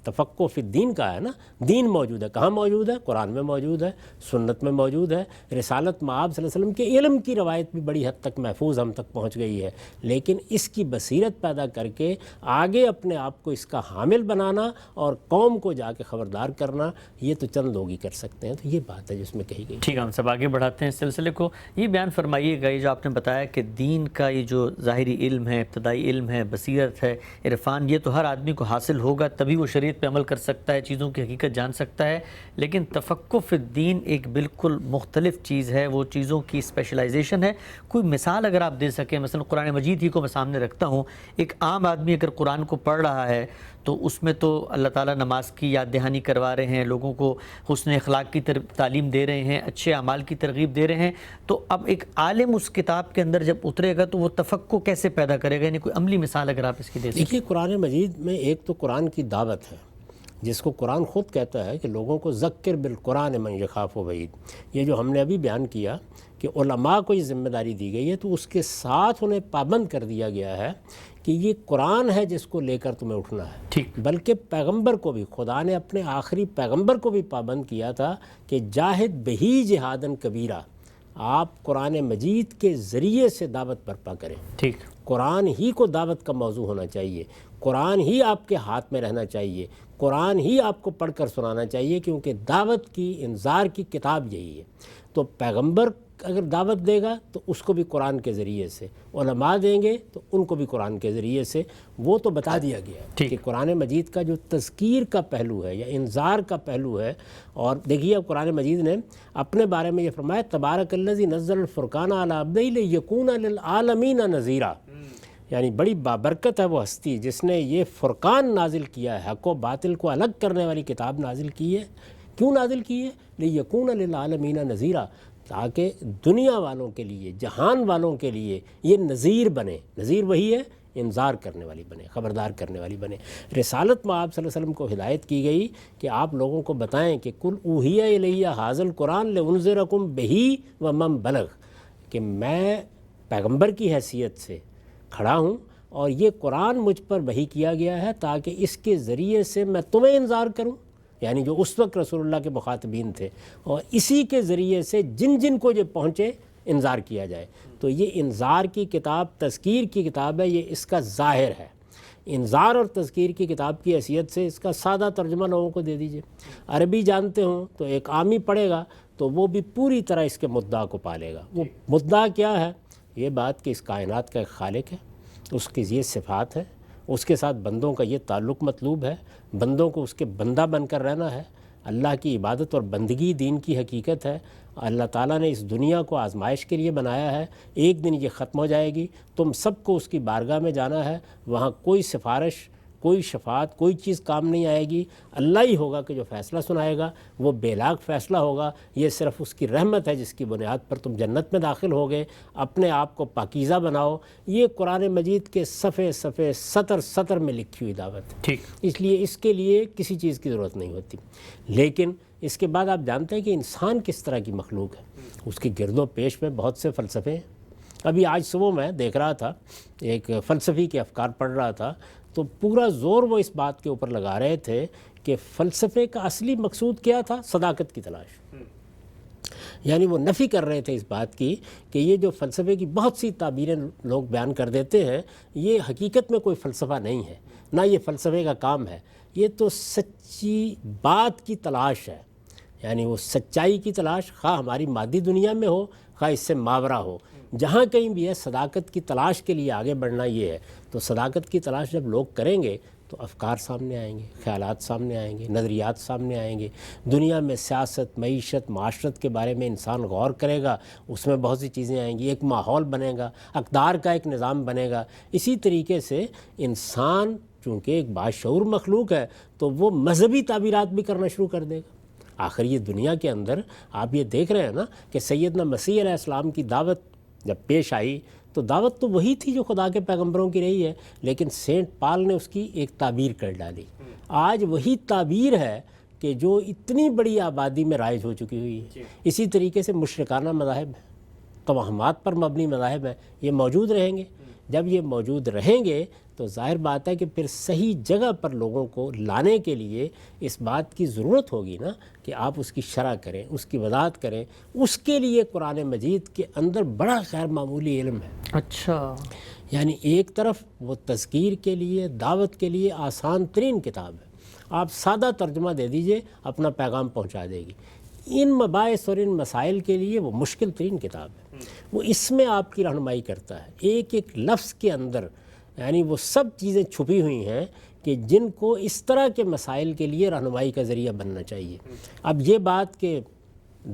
تفقہ فی الدین کا ہے نا، دین موجود ہے، کہاں موجود ہے؟ قرآن میں موجود ہے، سنت میں موجود ہے، رسالت مآب صلی اللہ علیہ وسلم کے علم کی روایت بھی بڑی حد تک محفوظ ہم تک پہنچ گئی ہے، لیکن اس کی بصیرت پیدا کر کے آگے اپنے آپ کو اس کا حامل بنانا اور قوم کو جا کے خبردار کرنا، یہ تو چند لوگ ہی کر سکتے ہیں۔ تو یہ بات ہے جس میں کہی گئی۔ ٹھیک ہے، ہم سب آگے بڑھاتے ہیں اس سلسلے کو۔ یہ بیان فرمائیے گا، یہ جو آپ نے بتایا کہ دین کا یہ جو ظاہری علم ہے، ابتدائی علم ہے، بصیرت ہے، عرفان، یہ تو ہر آدمی کو حاصل ہوگا، تبھی وہ شریعت پہ عمل کر سکتا ہے، چیزوں کی حقیقت جان سکتا ہے۔ لیکن تفقہ فی الدین ایک بالکل مختلف چیز ہے، وہ چیزوں کی اسپیشلائزیشن ہے۔ کوئی مثال اگر آپ دے سکیں، مثلا قرآن مجید ہی کو میں سامنے رکھتا ہوں، ایک عام آدمی اگر قرآن کو پڑھ رہا ہے تو اس میں تو اللہ تعالیٰ نماز کی یاد دہانی کروا رہے ہیں، لوگوں کو حسن اخلاق کی تعلیم دے رہے ہیں، اچھے اعمال کی ترغیب دے رہے ہیں، تو اب ایک عالم اس کتاب کے اندر جب اترے گا تو وہ تفقہ کیسے پیدا کرے گا؟ یعنی کوئی عملی مثال اگر آپ اس کی دے سکیں۔ دیکھیے، قرآن مجید میں ایک تو قرآن کی دعوت ہے، جس کو قرآن خود کہتا ہے کہ لوگوں کو ذکر بالقرآن من یخاف وعید۔ یہ جو ہم نے ابھی بیان کیا کہ علماء کو یہ ذمہ داری دی گئی ہے، تو اس کے ساتھ انہیں پابند کر دیا گیا ہے کہ یہ قرآن ہے جس کو لے کر تمہیں اٹھنا ہے۔ ٹھیک، بلکہ پیغمبر کو بھی، خدا نے اپنے آخری پیغمبر کو بھی پابند کیا تھا کہ جاہد بہی جہادن کبیرہ، آپ قرآن مجید کے ذریعے سے دعوت برپا کریں۔ ٹھیک، قرآن ہی کو دعوت کا موضوع ہونا چاہیے، قرآن ہی آپ کے ہاتھ میں رہنا چاہیے، قرآن ہی آپ کو پڑھ کر سنانا چاہیے، کیونکہ دعوت کی، انذار کی کتاب یہی ہے۔ تو پیغمبر اگر دعوت دے گا تو اس کو بھی قرآن کے ذریعے سے، علماء دیں گے تو ان کو بھی قرآن کے ذریعے سے۔ وہ تو بتا دیا گیا ہے کہ قرآن مجید کا جو تذکیر کا پہلو ہے یا انذار کا پہلو ہے، اور دیکھیے اب قرآن مجید نے اپنے بارے میں یہ فرمایا تبارک الذی نزل الفرقان علی عبدہ لیکون للعالمین نذیرا، یعنی بڑی بابرکت ہے وہ ہستی جس نے یہ فرقان نازل کیا ہے، حق و باطل کو الگ کرنے والی کتاب نازل کی ہے۔ کیوں نازل کی ہے؟ لیکون للعالمین نذیرا، تاکہ دنیا والوں کے لیے، جہان والوں کے لیے یہ نذیر بنے۔ نذیر وہی ہے، انذار کرنے والی بنے، خبردار کرنے والی بنے۔ رسالت میں آپ صلی اللہ علیہ وسلم کو ہدایت کی گئی کہ آپ لوگوں کو بتائیں کہ کل اوحی الی ھذا القرآن لانذرکم بہ ومن بلغ، کہ میں پیغمبر کی حیثیت سے کھڑا ہوں اور یہ قرآن مجھ پر وحی کیا گیا ہے تاکہ اس کے ذریعے سے میں تمہیں انذار کروں، یعنی جو اس وقت رسول اللہ کے مخاطبین تھے، اور اسی کے ذریعے سے جن جن کو یہ پہنچے انذار کیا جائے۔ تو یہ انذار کی کتاب، تذکیر کی کتاب ہے، یہ اس کا ظاہر ہے۔ انذار اور تذکیر کی کتاب کی حیثیت سے اس کا سادہ ترجمہ لوگوں کو دے دیجئے۔ عربی جانتے ہوں تو ایک عامی پڑھے گا تو وہ بھی پوری طرح اس کے مدعا کو پالے گا۔ وہ مدعا کیا ہے؟ یہ بات کہ اس کائنات کا ایک خالق ہے، اس کی یہ صفات ہے، اس کے ساتھ بندوں کا یہ تعلق مطلوب ہے، بندوں کو اس کے بندہ بن کر رہنا ہے، اللہ کی عبادت اور بندگی دین کی حقیقت ہے۔ اللہ تعالیٰ نے اس دنیا کو آزمائش کے لیے بنایا ہے، ایک دن یہ ختم ہو جائے گی، تم سب کو اس کی بارگاہ میں جانا ہے، وہاں کوئی سفارش، کوئی شفاعت، کوئی چیز کام نہیں آئے گی، اللہ ہی ہوگا کہ جو فیصلہ سنائے گا، وہ بے لاگ فیصلہ ہوگا۔ یہ صرف اس کی رحمت ہے جس کی بنیاد پر تم جنت میں داخل ہوگے۔ اپنے آپ کو پاکیزہ بناؤ۔ یہ قرآن مجید کے صفحے صفحے، سطر سطر میں لکھی ہوئی دعوت ہے۔ ٹھیک، اس لیے اس کے لیے کسی چیز کی ضرورت نہیں ہوتی۔ لیکن اس کے بعد آپ جانتے ہیں کہ انسان کس طرح کی مخلوق ہے، اس کے گرد و پیش میں بہت سے فلسفے ہیں۔ ابھی آج صبح میں دیکھ رہا تھا، ایک فلسفی کے افکار پڑھ رہا تھا، تو پورا زور وہ اس بات کے اوپر لگا رہے تھے کہ فلسفے کا اصلی مقصود کیا تھا؟ صداقت کی تلاش۔ یعنی وہ نفی کر رہے تھے اس بات کی کہ یہ جو فلسفے کی بہت سی تعبیریں لوگ بیان کر دیتے ہیں، یہ حقیقت میں کوئی فلسفہ نہیں ہے، نہ یہ فلسفے کا کام ہے، یہ تو سچی بات کی تلاش ہے۔ یعنی وہ سچائی کی تلاش، خواہ ہماری مادی دنیا میں ہو، خواہ اس سے ماورا ہو، جہاں کہیں بھی ہے، صداقت کی تلاش کے لیے آگے بڑھنا یہ ہے۔ تو صداقت کی تلاش جب لوگ کریں گے تو افکار سامنے آئیں گے، خیالات سامنے آئیں گے، نظریات سامنے آئیں گے۔ دنیا میں سیاست، معیشت، معاشرت کے بارے میں انسان غور کرے گا، اس میں بہت سی چیزیں آئیں گی، ایک ماحول بنے گا، اقدار کا ایک نظام بنے گا۔ اسی طریقے سے انسان چونکہ ایک باشعور مخلوق ہے تو وہ مذہبی تعبیرات بھی کرنا شروع کر دے گا۔ آخر یہ دنیا کے اندر آپ یہ دیکھ رہے ہیں نا کہ سیدنا مسیح علیہ السلام کی دعوت جب پیش آئی تو دعوت تو وہی تھی جو خدا کے پیغمبروں کی رہی ہے، لیکن سینٹ پال نے اس کی ایک تعبیر کر ڈالی۔ آج وہی تعبیر ہے کہ جو اتنی بڑی آبادی میں رائج ہو چکی ہوئی ہے۔ اسی طریقے سے مشرکانہ مذاہب ہیں، توہمات پر مبنی مذاہب ہیں، یہ موجود رہیں گے۔ جب یہ موجود رہیں گے تو ظاہر بات ہے کہ پھر صحیح جگہ پر لوگوں کو لانے کے لیے اس بات کی ضرورت ہوگی نا کہ آپ اس کی شرح کریں، اس کی وضاحت کریں۔ اس کے لیے قرآن مجید کے اندر بڑا غیر معمولی علم ہے۔ اچھا، یعنی ایک طرف وہ تذکیر کے لیے، دعوت کے لیے آسان ترین کتاب ہے، آپ سادہ ترجمہ دے دیجئے اپنا پیغام پہنچا دے گی۔ ان مباحث اور ان مسائل کے لیے وہ مشکل ترین کتاب ہے، وہ اس میں آپ کی رہنمائی کرتا ہے۔ ایک ایک لفظ کے اندر یعنی وہ سب چیزیں چھپی ہوئی ہیں کہ جن کو اس طرح کے مسائل کے لیے رہنمائی کا ذریعہ بننا چاہیے۔ اب یہ بات کہ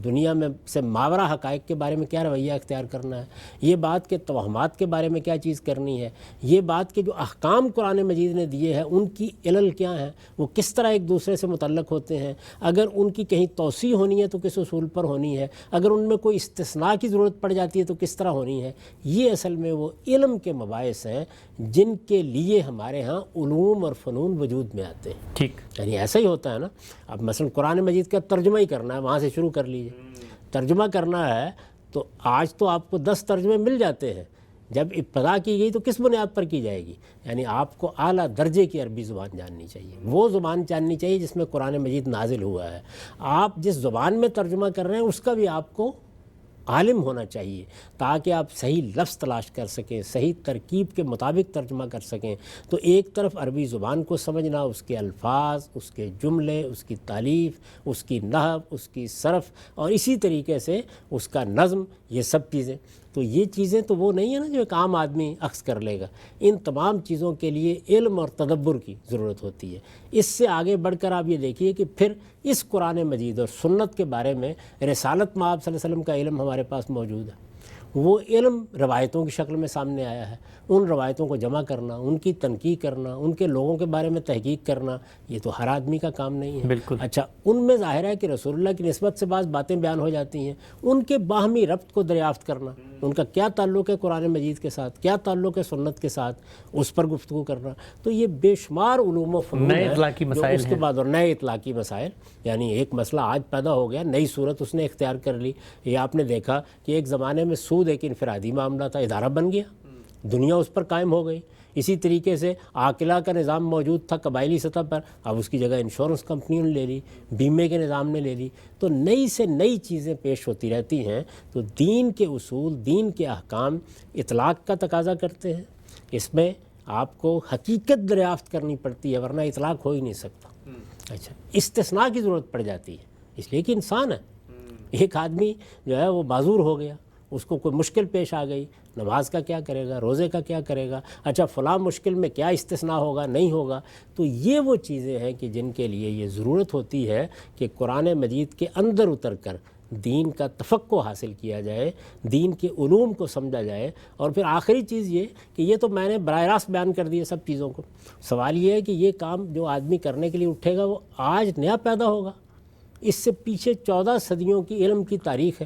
دنیا میں سے ماورا حقائق کے بارے میں کیا رویہ اختیار کرنا ہے، یہ بات کہ توہمات کے بارے میں کیا چیز کرنی ہے، یہ بات کہ جو احکام قرآن مجید نے دیے ہیں ان کی علل کیا ہیں، وہ کس طرح ایک دوسرے سے متعلق ہوتے ہیں، اگر ان کی کہیں توسیع ہونی ہے تو کس اصول پر ہونی ہے، اگر ان میں کوئی استثناء کی ضرورت پڑ جاتی ہے تو کس طرح ہونی ہے، یہ اصل میں وہ علم کے مباحث ہیں جن کے لیے ہمارے ہاں علوم اور فنون وجود میں آتے ہیں۔ ٹھیک، یعنی ایسا ہی ہوتا ہے نا، اب مثلا قرآن مجید کا ترجمہ ہی کرنا ہے، وہاں سے شروع کر لیجیے۔ ترجمہ کرنا ہے تو آج تو آپ کو 10 ترجمے مل جاتے ہیں، جب ابتدا کی گئی تو کس بنیاد پر کی جائے گی؟ یعنی آپ کو اعلیٰ درجے کی عربی زبان جاننی چاہیے، وہ زبان جاننی چاہیے جس میں قرآن مجید نازل ہوا ہے۔ آپ جس زبان میں ترجمہ کر رہے ہیں اس کا بھی آپ کو عالم ہونا چاہیے تاکہ آپ صحیح لفظ تلاش کر سکیں، صحیح ترکیب کے مطابق ترجمہ کر سکیں۔ تو ایک طرف عربی زبان کو سمجھنا، اس کے الفاظ، اس کے جملے، اس کی تالیف، اس کی نحو، اس کی صرف، اور اسی طریقے سے اس کا نظم، یہ سب چیزیں۔ تو یہ چیزیں تو وہ نہیں ہے نا جو ایک عام آدمی اخذ کر لے گا، ان تمام چیزوں کے لیے علم اور تدبر کی ضرورت ہوتی ہے۔ اس سے آگے بڑھ کر آپ یہ دیکھیے کہ پھر اس قرآن مجید اور سنت کے بارے میں رسالت مآب صلی اللہ علیہ وسلم کا علم ہمارے پاس موجود ہے۔ وہ علم روایتوں کی شکل میں سامنے آیا ہے۔ ان روایتوں کو جمع کرنا، ان کی تنقیح کرنا، ان کے لوگوں کے بارے میں تحقیق کرنا، یہ تو ہر آدمی کا کام نہیں ہے۔ بالکل۔ اچھا، ان میں ظاہر ہے کہ رسول اللہ کی نسبت سے بعض باتیں بیان ہو جاتی ہیں، ان کے باہمی ربط کو دریافت کرنا، ان کا کیا تعلق ہے قرآن مجید کے ساتھ، کیا تعلق ہے سنت کے ساتھ، اس پر گفتگو کرنا۔ تو یہ بے شمار علوم و فنون نئے ہیں اطلاقی جو مسائل اس کے بعد، اور نئے اطلاقی مسائل، یعنی ایک مسئلہ آج پیدا ہو گیا، نئی صورت اس نے اختیار کر لی۔ یہ آپ نے دیکھا کہ ایک زمانے میں سود ایک انفرادی معاملہ تھا، ادارہ بن گیا، دنیا اس پر قائم ہو گئی۔ اسی طریقے سے عاقلہ کا نظام موجود تھا قبائلی سطح پر، اب اس کی جگہ انشورنس کمپنیوں نے لے لی، بیمے کے نظام نے لے لی۔ تو نئی سے نئی چیزیں پیش ہوتی رہتی ہیں۔ تو دین کے اصول، دین کے احکام اطلاق کا تقاضا کرتے ہیں، اس میں آپ کو حقیقت دریافت کرنی پڑتی ہے، ورنہ اطلاق ہو ہی نہیں سکتا۔ اچھا، استثناء کی ضرورت پڑ جاتی ہے، اس لیے کہ انسان ہے۔ ایک آدمی جو ہے وہ معذور ہو گیا، اس کو کوئی مشکل پیش آ گئی، نماز کا کیا کرے گا، روزے کا کیا کرے گا، اچھا فلاں مشکل میں کیا استثناء ہوگا، نہیں ہوگا۔ تو یہ وہ چیزیں ہیں کہ جن کے لیے یہ ضرورت ہوتی ہے کہ قرآن مجید کے اندر اتر کر دین کا تفقہ حاصل کیا جائے، دین کے علوم کو سمجھا جائے۔ اور پھر آخری چیز یہ کہ یہ تو میں نے براہ راست بیان کر دی ہے سب چیزوں کو، سوال یہ ہے کہ یہ کام جو آدمی کرنے کے لیے اٹھے گا وہ آج نیا پیدا ہوگا، اس سے پیچھے 14 صدیوں کی علم کی تاریخ ہے،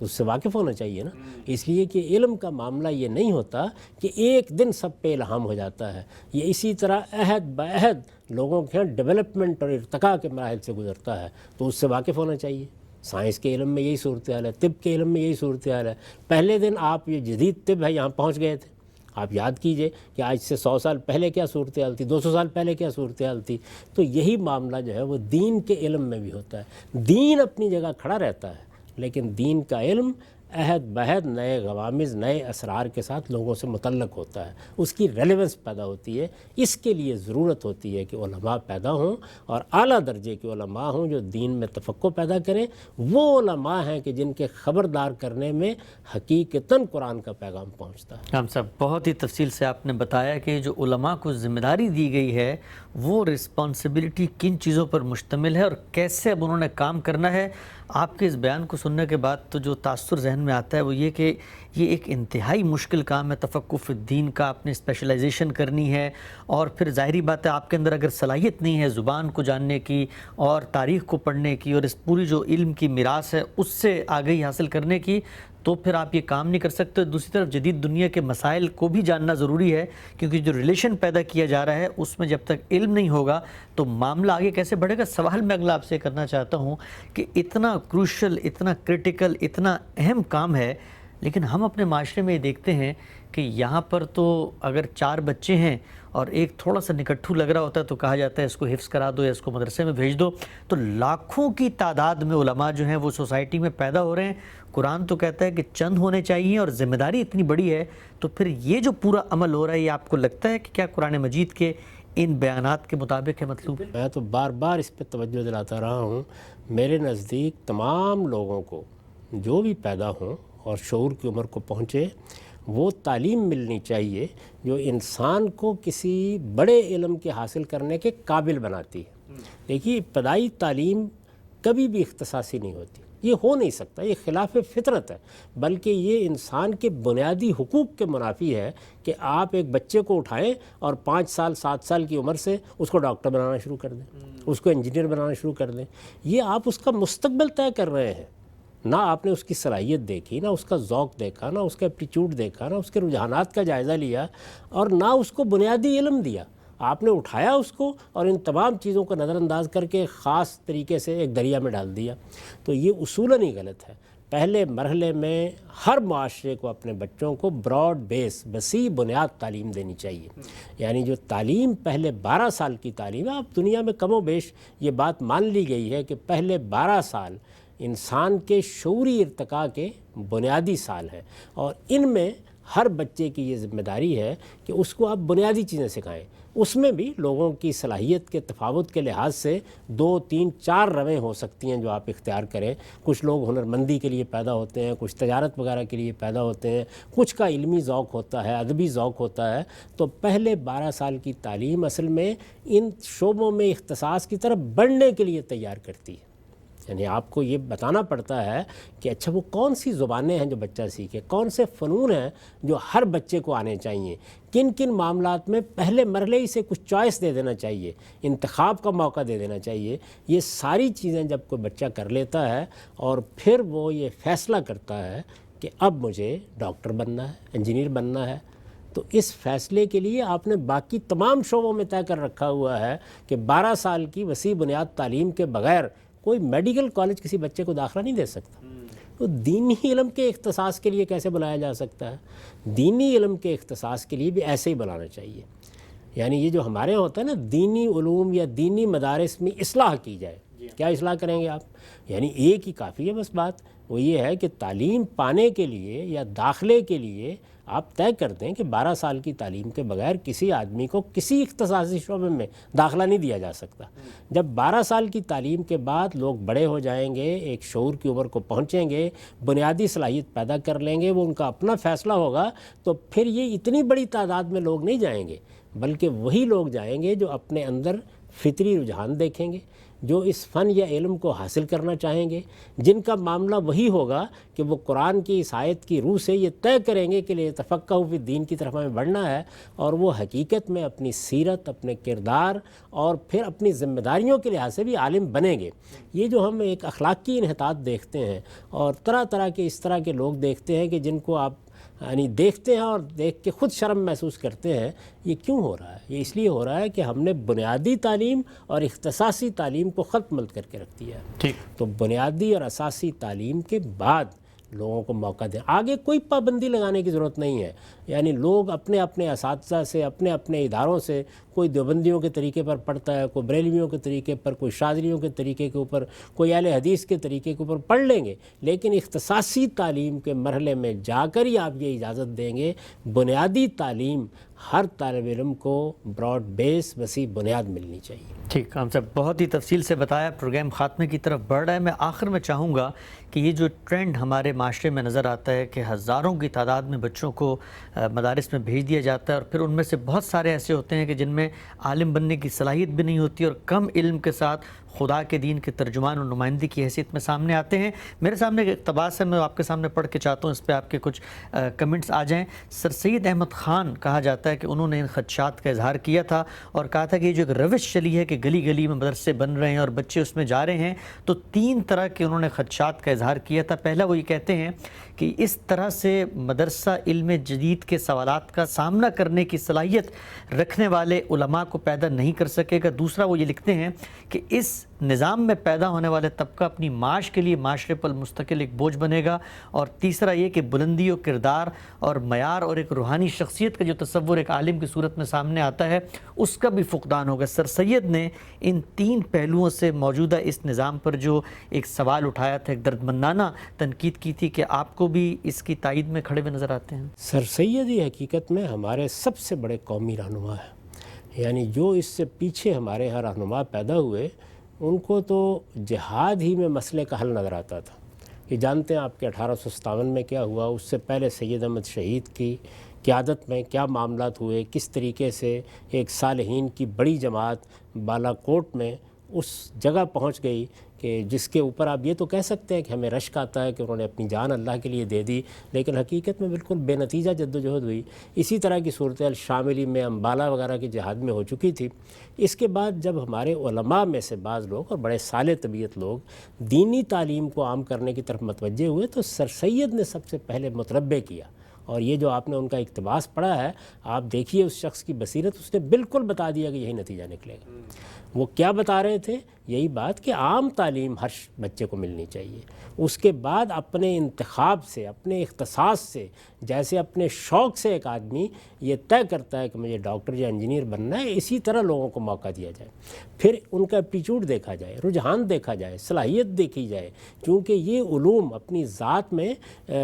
اس سے واقف ہونا چاہیے نا۔ اس لیے کہ علم کا معاملہ یہ نہیں ہوتا کہ ایک دن سب پہ الہام ہو جاتا ہے، یہ اسی طرح عہد بعہد لوگوں کے ڈیولپمنٹ اور ارتقاء کے مراحل سے گزرتا ہے، تو اس سے واقف ہونا چاہیے۔ سائنس کے علم میں یہی صورتحال ہے، طب کے علم میں یہی صورتحال ہے۔ پہلے دن آپ یہ جدید طب ہے یہاں پہنچ گئے تھے، آپ یاد کیجئے کہ آج سے 100 سال پہلے کیا صورتحال تھی، 200 سال پہلے کیا صورتحال تھی۔ تو یہی معاملہ جو ہے وہ دین کے علم میں بھی ہوتا ہے۔ دین اپنی جگہ کھڑا رہتا ہے، لیکن دین کا علم عہد بعہد نئے غوامض، نئے اسرار کے ساتھ لوگوں سے متعلق ہوتا ہے، اس کی ریلیونس پیدا ہوتی ہے۔ اس کے لیے ضرورت ہوتی ہے کہ علماء پیدا ہوں، اور اعلیٰ درجے کے علماء ہوں جو دین میں تفقہ پیدا کریں۔ وہ علماء ہیں کہ جن کے خبردار کرنے میں حقیقتاً قرآن کا پیغام پہنچتا ہے۔ ہم صاحب بہت ہی تفصیل سے آپ نے بتایا کہ جو علماء کو ذمہ داری دی گئی ہے وہ رسپانسبلٹی کن چیزوں پر مشتمل ہے اور کیسے اب انہوں نے کام کرنا ہے۔ آپ کے اس بیان کو سننے کے بعد تو جو تاثر ذہن میں آتا ہے وہ یہ کہ یہ ایک انتہائی مشکل کام ہے تفقہ فی الدین کا، اپنی اسپیشلائزیشن کرنی ہے، اور پھر ظاہری بات ہے آپ کے اندر اگر صلاحیت نہیں ہے زبان کو جاننے کی اور تاریخ کو پڑھنے کی اور اس پوری جو علم کی میراث ہے اس سے آگہی حاصل کرنے کی، تو پھر آپ یہ کام نہیں کر سکتے۔ دوسری طرف جدید دنیا کے مسائل کو بھی جاننا ضروری ہے، کیونکہ جو ریلیشن پیدا کیا جا رہا ہے اس میں جب تک علم نہیں ہوگا تو معاملہ آگے کیسے بڑھے گا۔ سوال میں اگلا آپ سے کرنا چاہتا ہوں کہ اتنا کروشل، اتنا کرٹیکل، اتنا اہم کام ہے، لیکن ہم اپنے معاشرے میں یہ دیکھتے ہیں کہ یہاں پر تو اگر 4 بچے ہیں اور ایک تھوڑا سا نکٹھو لگ رہا ہوتا ہے تو کہا جاتا ہے اس کو حفظ کرا دو یا اس کو مدرسے میں بھیج دو۔ تو لاکھوں کی تعداد میں علماء جو ہیں وہ سوسائٹی میں پیدا ہو رہے ہیں۔ قرآن تو کہتا ہے کہ چند ہونے چاہیے اور ذمہ داری اتنی بڑی ہے، تو پھر یہ جو پورا عمل ہو رہا ہے یہ آپ کو لگتا ہے کہ کیا قرآن مجید کے ان بیانات کے مطابق ہے مطلوب؟ میں تو بار بار اس پہ توجہ دلاتا رہا ہوں، میرے نزدیک تمام لوگوں کو جو بھی پیدا ہوں اور شعور کی عمر کو پہنچے، وہ تعلیم ملنی چاہیے جو انسان کو کسی بڑے علم کے حاصل کرنے کے قابل بناتی ہے۔ دیکھیے، ابتدائی تعلیم کبھی بھی اختصاصی نہیں ہوتی، یہ ہو نہیں سکتا، یہ خلاف فطرت ہے، بلکہ یہ انسان کے بنیادی حقوق کے منافی ہے کہ آپ ایک بچے کو اٹھائیں اور 5 سال 7 سال کی عمر سے اس کو ڈاکٹر بنانا شروع کر دیں، اس کو انجینئر بنانا شروع کر دیں۔ یہ آپ اس کا مستقبل طے کر رہے ہیں، نہ آپ نے اس کی صلاحیت دیکھی، نہ اس کا ذوق دیکھا، نہ اس کا ایپٹیچیوڈ دیکھا، نہ اس کے رجحانات کا جائزہ لیا، اور نہ اس کو بنیادی علم دیا۔ آپ نے اٹھایا اس کو اور ان تمام چیزوں کو نظر انداز کر کے خاص طریقے سے ایک دریا میں ڈال دیا۔ تو یہ اصولاً ہی غلط ہے۔ پہلے مرحلے میں ہر معاشرے کو اپنے بچوں کو براڈ بیس، وسیع بنیاد تعلیم دینی چاہیے۔ یعنی جو تعلیم پہلے 12 سال کی تعلیم ہے، اب دنیا میں کم و بیش یہ بات مان لی گئی ہے کہ پہلے 12 سال انسان کے شعوری ارتقاء کے بنیادی سال ہیں، اور ان میں ہر بچے کی یہ ذمہ داری ہے کہ اس کو آپ بنیادی چیزیں سکھائیں۔ اس میں بھی لوگوں کی صلاحیت کے تفاوت کے لحاظ سے 2، 3، 4 رویں ہو سکتی ہیں جو آپ اختیار کریں۔ کچھ لوگ ہنرمندی کے لیے پیدا ہوتے ہیں، کچھ تجارت وغیرہ کے لیے پیدا ہوتے ہیں، کچھ کا علمی ذوق ہوتا ہے، ادبی ذوق ہوتا ہے۔ تو پہلے 12 سال کی تعلیم اصل میں ان شعبوں میں اختصاص کی طرف بڑھنے کے لیے تیار کرتی ہے۔ یعنی آپ کو یہ بتانا پڑتا ہے کہ اچھا وہ کون سی زبانیں ہیں جو بچہ سیکھے، کون سے فنون ہیں جو ہر بچے کو آنے چاہیے، کن کن معاملات میں پہلے مرحلے ہی سے کچھ چوائس دے دینا چاہیے، انتخاب کا موقع دے دینا چاہیے۔ یہ ساری چیزیں جب کوئی بچہ کر لیتا ہے اور پھر وہ یہ فیصلہ کرتا ہے کہ اب مجھے ڈاکٹر بننا ہے، انجینئر بننا ہے، تو اس فیصلے کے لیے آپ نے باقی تمام شعبوں میں طے کر رکھا ہوا ہے کہ 12 سال کی وسیع بنیاد تعلیم کے بغیر کوئی میڈیکل کالج کسی بچے کو داخلہ نہیں دے سکتا۔ تو دینی علم کے اختصاص کے لیے کیسے بنایا جا سکتا ہے؟ دینی علم کے اختصاص کے لیے بھی ایسے ہی بنانا چاہیے۔ یعنی یہ جو ہمارے یہاں ہوتا ہے نا، دینی علوم یا دینی مدارس میں اصلاح کی جائے۔ کیا اصلاح کریں گے آپ؟ یعنی ایک ہی کافی ہے بس بات، وہ یہ ہے کہ تعلیم پانے کے لیے یا داخلے کے لیے آپ طے کر دیں کہ 12 سال کی تعلیم کے بغیر کسی آدمی کو کسی اختصاصی شعبے میں داخلہ نہیں دیا جا سکتا۔ جب 12 سال کی تعلیم کے بعد لوگ بڑے ہو جائیں گے، ایک شعور کی عمر کو پہنچیں گے، بنیادی صلاحیت پیدا کر لیں گے، وہ ان کا اپنا فیصلہ ہوگا، تو پھر یہ اتنی بڑی تعداد میں لوگ نہیں جائیں گے، بلکہ وہی لوگ جائیں گے جو اپنے اندر فطری رجحان دیکھیں گے، جو اس فن یا علم کو حاصل کرنا چاہیں گے، جن کا معاملہ وہی ہوگا کہ وہ قرآن کی اس آیت کی روح سے یہ طے کریں گے کہ لِیَتَفَقَّهُوا فِی الدین کی طرف ہمیں بڑھنا ہے، اور وہ حقیقت میں اپنی سیرت، اپنے کردار اور پھر اپنی ذمہ داریوں کے لحاظ سے بھی عالم بنیں گے۔ یہ جو ہم ایک اخلاقی انحطاط دیکھتے ہیں اور طرح طرح کے اس طرح کے لوگ دیکھتے ہیں کہ جن کو آپ یعنی دیکھتے ہیں اور دیکھ کے خود شرم محسوس کرتے ہیں، یہ کیوں ہو رہا ہے؟ یہ اس لیے ہو رہا ہے کہ ہم نے بنیادی تعلیم اور اختصاصی تعلیم کو ختم کر کے رکھ دیا ہے۔ ٹھیک، تو بنیادی اور اساسی تعلیم کے بعد لوگوں کو موقع دیں، آگے کوئی پابندی لگانے کی ضرورت نہیں ہے۔ یعنی لوگ اپنے اپنے اساتذہ سے، اپنے اپنے اداروں سے، کوئی دیوبندیوں کے طریقے پر پڑھتا ہے، کوئی بریلویوں کے طریقے پر، کوئی شاذلیوں کے طریقے کے اوپر، کوئی اہل حدیث کے طریقے کے اوپر پڑھ لیں گے، لیکن اختصاصی تعلیم کے مرحلے میں جا کر ہی آپ یہ اجازت دیں گے بنیادی تعلیم ہر طالب علم کو براڈ بیس، وسیع بنیاد ملنی چاہیے۔ ٹھیک، ہم سب بہت ہی تفصیل سے بتایا، پروگرام خاتمے کی طرف بڑھ رہا ہے۔ میں آخر میں چاہوں گا کہ یہ جو ٹرینڈ ہمارے معاشرے میں نظر آتا ہے کہ ہزاروں کی تعداد میں بچوں کو مدارس میں بھیج دیا جاتا ہے، اور پھر ان میں سے بہت سارے ایسے ہوتے ہیں کہ جن میں عالم بننے کی صلاحیت بھی نہیں ہوتی، اور کم علم کے ساتھ خدا کے دین کے ترجمان اور نمائندی کی حیثیت میں سامنے آتے ہیں۔ میرے سامنے ایک اقتباس ہے، میں آپ کے سامنے پڑھ کے چاہتا ہوں، اس پہ آپ کے کچھ کمنٹس آ جائیں۔ سر سید احمد خان کہا جاتا ہے کہ انہوں نے ان خدشات کا اظہار کیا تھا اور کہا تھا کہ یہ جو ایک روش چلی ہے کہ گلی گلی میں مدرسے بن رہے ہیں اور بچے اس میں جا رہے ہیں، تو 3 طرح کے انہوں نے خدشات کا اظہار کیا تھا۔ پہلا وہ یہ کہتے ہیں کہ اس طرح سے مدرسہ علم جدید کے سوالات کا سامنا کرنے کی صلاحیت رکھنے والے علماء کو پیدا نہیں کر سکے گا۔ دوسرا وہ یہ لکھتے ہیں کہ اس نظام میں پیدا ہونے والے طبقہ اپنی معاش کے لیے معاشرے پر مستقل ایک بوجھ بنے گا۔ اور تیسرا یہ کہ بلندی و کردار اور معیار اور ایک روحانی شخصیت کا جو تصور ایک عالم کی صورت میں سامنے آتا ہے، اس کا بھی فقدان ہوگا۔ سر سید نے ان 3 پہلوؤں سے موجودہ اس نظام پر جو ایک سوال اٹھایا تھا، ایک دردمندانہ تنقید کی تھی، کہ آپ کو بھی اس کی تائید میں کھڑے ہوئے نظر آتے ہیں؟ سر سید ہی حقیقت میں ہمارے سب سے بڑے قومی رہنما ہیں۔ یعنی جو اس سے پیچھے ہمارے یہاں رہنما پیدا ہوئے، ان کو تو جہاد ہی میں مسئلے کا حل نظر آتا تھا۔ یہ جانتے ہیں آپ کے 1857 میں کیا ہوا، اس سے پہلے سید احمد شہید کی قیادت میں کیا معاملات ہوئے، کس طریقے سے ایک صالحین کی بڑی جماعت بالا کوٹ میں اس جگہ پہنچ گئی کہ جس کے اوپر آپ یہ تو کہہ سکتے ہیں کہ ہمیں رشک آتا ہے کہ انہوں نے اپنی جان اللہ کے لیے دے دی، لیکن حقیقت میں بالکل بے نتیجہ جد و جہد ہوئی۔ اسی طرح کی صورتحال شاملی میں، امبالہ وغیرہ کی جہاد میں ہو چکی تھی۔ اس کے بعد جب ہمارے علماء میں سے بعض لوگ اور بڑے صالح طبیعت لوگ دینی تعلیم کو عام کرنے کی طرف متوجہ ہوئے، تو سر سید نے سب سے پہلے متربع کیا۔ اور یہ جو آپ نے ان کا اقتباس پڑھا ہے، آپ دیکھیے اس شخص کی بصیرت، اس نے بالکل بتا دیا کہ یہی نتیجہ نکلے گا۔ وہ کیا بتا رہے تھے؟ یہی بات کہ عام تعلیم ہر بچے کو ملنی چاہیے، اس کے بعد اپنے انتخاب سے، اپنے اختصاص سے، جیسے اپنے شوق سے ایک آدمی یہ طے کرتا ہے کہ مجھے ڈاکٹر یا انجینئر بننا ہے، اسی طرح لوگوں کو موقع دیا جائے، پھر ان کا ایپٹیچیوڈ دیکھا جائے، رجحان دیکھا جائے، صلاحیت دیکھی جائے، چونکہ یہ علوم اپنی ذات میں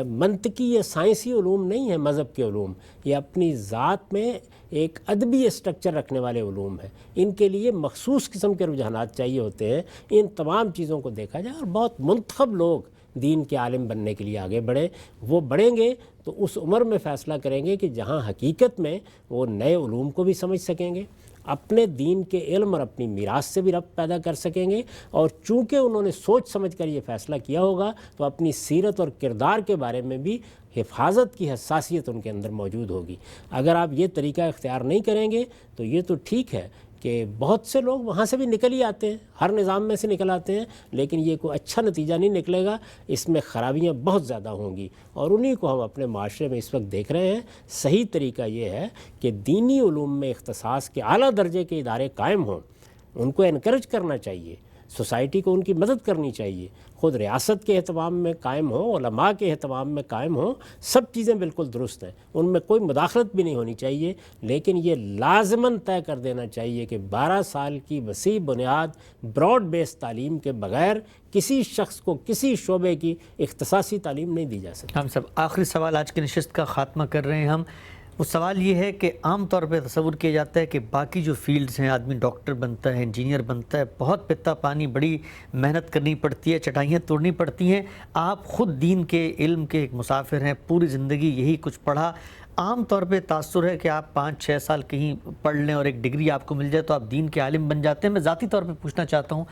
منطقی یا سائنسی علوم نہیں ہیں، مذہب کے علوم، یہ اپنی ذات میں ایک ادبی اسٹرکچر رکھنے والے علوم ہیں، ان کے لیے مخصوص قسم کے رجحانات چاہیے ہوتے ہیں، ان تمام چیزوں کو دیکھا جائے اور بہت منتخب لوگ دین کے عالم بننے کے لیے آگے بڑھیں، وہ بڑھیں گے تو اس عمر میں فیصلہ کریں گے کہ جہاں حقیقت میں وہ نئے علوم کو بھی سمجھ سکیں گے، اپنے دین کے علم اور اپنی میراث سے بھی ربط پیدا کر سکیں گے، اور چونکہ انہوں نے سوچ سمجھ کر یہ فیصلہ کیا ہوگا تو اپنی سیرت اور کردار کے بارے میں بھی حفاظت کی حساسیت ان کے اندر موجود ہوگی۔ اگر آپ یہ طریقہ اختیار نہیں کریں گے تو یہ تو ٹھیک ہے کہ بہت سے لوگ وہاں سے بھی نکل ہی آتے ہیں، ہر نظام میں سے نکل آتے ہیں، لیکن یہ کوئی اچھا نتیجہ نہیں نکلے گا، اس میں خرابیاں بہت زیادہ ہوں گی، اور انہی کو ہم اپنے معاشرے میں اس وقت دیکھ رہے ہیں۔ صحیح طریقہ یہ ہے کہ دینی علوم میں اختصاص کے اعلیٰ درجے کے ادارے قائم ہوں، ان کو انکریج کرنا چاہیے، سوسائٹی کو ان کی مدد کرنی چاہیے، خود ریاست کے اہتمام میں قائم ہوں، علماء کے اہتمام میں قائم ہوں، سب چیزیں بالکل درست ہیں، ان میں کوئی مداخلت بھی نہیں ہونی چاہیے، لیکن یہ لازماً طے کر دینا چاہیے کہ 12 سال کی وسیع بنیاد براڈ بیس تعلیم کے بغیر کسی شخص کو کسی شعبے کی اختصاصی تعلیم نہیں دی جا سکتی۔ ہم سب آخری سوال آج کی نشست کا خاتمہ کر رہے ہیں ہم، وہ سوال یہ ہے کہ عام طور پہ تصور کیا جاتا ہے کہ باقی جو فیلڈز ہیں، آدمی ڈاکٹر بنتا ہے، انجینئر بنتا ہے، بہت پتا پانی، بڑی محنت کرنی پڑتی ہے، چٹائیاں توڑنی پڑتی ہیں، آپ خود دین کے علم کے ایک مسافر ہیں، پوری زندگی یہی کچھ پڑھا، عام طور پہ تاثر ہے کہ آپ 5-6 سال کہیں پڑھ لیں اور ایک ڈگری آپ کو مل جائے تو آپ دین کے عالم بن جاتے ہیں۔ میں ذاتی طور پہ پوچھنا چاہتا ہوں،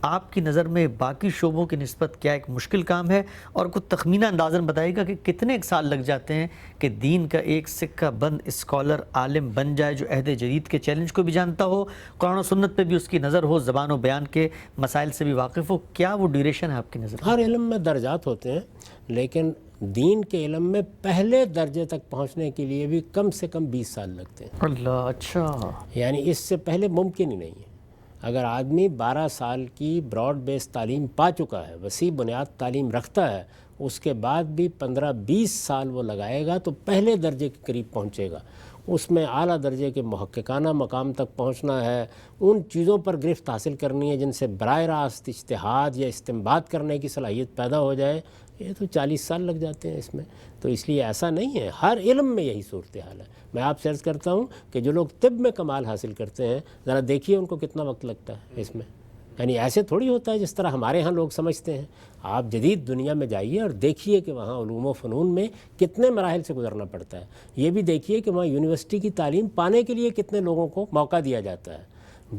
آپ کی نظر میں باقی شعبوں کی نسبت کیا ایک مشکل کام ہے، اور کچھ تخمینہ اندازاً بتائیے گا کہ کتنے ایک سال لگ جاتے ہیں کہ دین کا ایک سکہ بند اسکالر عالم بن جائے جو عہد جدید کے چیلنج کو بھی جانتا ہو، قرآن و سنت پہ بھی اس کی نظر ہو، زبان و بیان کے مسائل سے بھی واقف ہو، کیا وہ ڈیوریشن ہے آپ کی نظر میں؟ ہر علم میں درجات ہوتے ہیں، لیکن دین کے علم میں پہلے درجے تک پہنچنے کے لیے بھی کم سے کم 20 سال لگتے ہیں۔ اللہ، اچھا، یعنی اس سے پہلے ممکن ہی نہیں ہے۔ اگر آدمی 12 سال کی براڈ بیس تعلیم پا چکا ہے، وسیع بنیاد تعلیم رکھتا ہے، اس کے بعد بھی 15-20 سال وہ لگائے گا تو پہلے درجے کے قریب پہنچے گا۔ اس میں اعلیٰ درجے کے محققانہ مقام تک پہنچنا ہے، ان چیزوں پر گرفت حاصل کرنی ہے جن سے براہ راست اجتہاد یا استنباط کرنے کی صلاحیت پیدا ہو جائے، یہ تو 40 سال لگ جاتے ہیں اس میں۔ تو اس لیے ایسا نہیں ہے، ہر علم میں یہی صورتحال ہے۔ میں آپ سے عرض کرتا ہوں کہ جو لوگ طب میں کمال حاصل کرتے ہیں، ذرا دیکھیے ان کو کتنا وقت لگتا ہے اس میں، یعنی ایسے تھوڑی ہوتا ہے جس طرح ہمارے ہاں لوگ سمجھتے ہیں۔ آپ جدید دنیا میں جائیے اور دیکھیے کہ وہاں علوم و فنون میں کتنے مراحل سے گزرنا پڑتا ہے، یہ بھی دیکھیے کہ وہاں یونیورسٹی کی تعلیم پانے کے لیے کتنے لوگوں کو موقع دیا جاتا ہے۔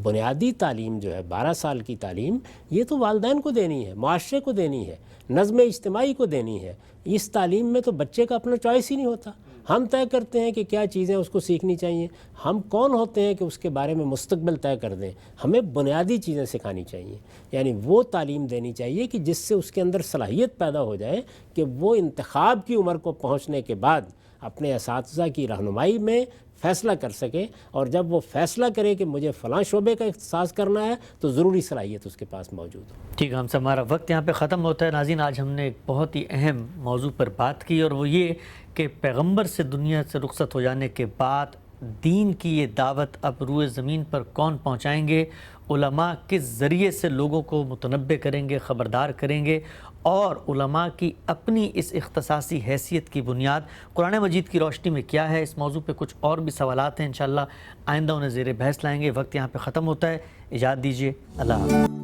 بنیادی تعلیم جو ہے 12 سال کی تعلیم، یہ تو والدین کو دینی ہے، معاشرے کو دینی ہے، نظم اجتماعی کو دینی ہے۔ اس تعلیم میں تو بچے کا اپنا چوائس ہی نہیں ہوتا، ہم طے کرتے ہیں کہ کیا چیزیں اس کو سیکھنی چاہیے، ہم کون ہوتے ہیں کہ اس کے بارے میں مستقبل طے کر دیں، ہمیں بنیادی چیزیں سکھانی چاہیے، یعنی وہ تعلیم دینی چاہیے کہ جس سے اس کے اندر صلاحیت پیدا ہو جائے کہ وہ انتخاب کی عمر کو پہنچنے کے بعد اپنے اساتذہ کی رہنمائی میں فیصلہ کر سکے، اور جب وہ فیصلہ کرے کہ مجھے فلاں شعبے کا اختصاص کرنا ہے تو ضروری صلاحیت اس کے پاس موجود ہو۔ ٹھیک ہے، ہم سے ہمارا وقت یہاں پہ ختم ہوتا ہے۔ ناظرین، آج ہم نے ایک بہت ہی اہم موضوع پر بات کی، اور وہ یہ کہ پیغمبر سے دنیا سے رخصت ہو جانے کے بعد دین کی یہ دعوت اب روئے زمین پر کون پہنچائیں گے، علماء کس ذریعے سے لوگوں کو متنبہ کریں گے، خبردار کریں گے، اور علماء کی اپنی اس اختصاصی حیثیت کی بنیاد قرآن مجید کی روشنی میں کیا ہے۔ اس موضوع پہ کچھ اور بھی سوالات ہیں، انشاءاللہ آئندہ انہیں زیر بحث لائیں گے۔ وقت یہاں پہ ختم ہوتا ہے، اجازت دیجیے، اللہ حافظ۔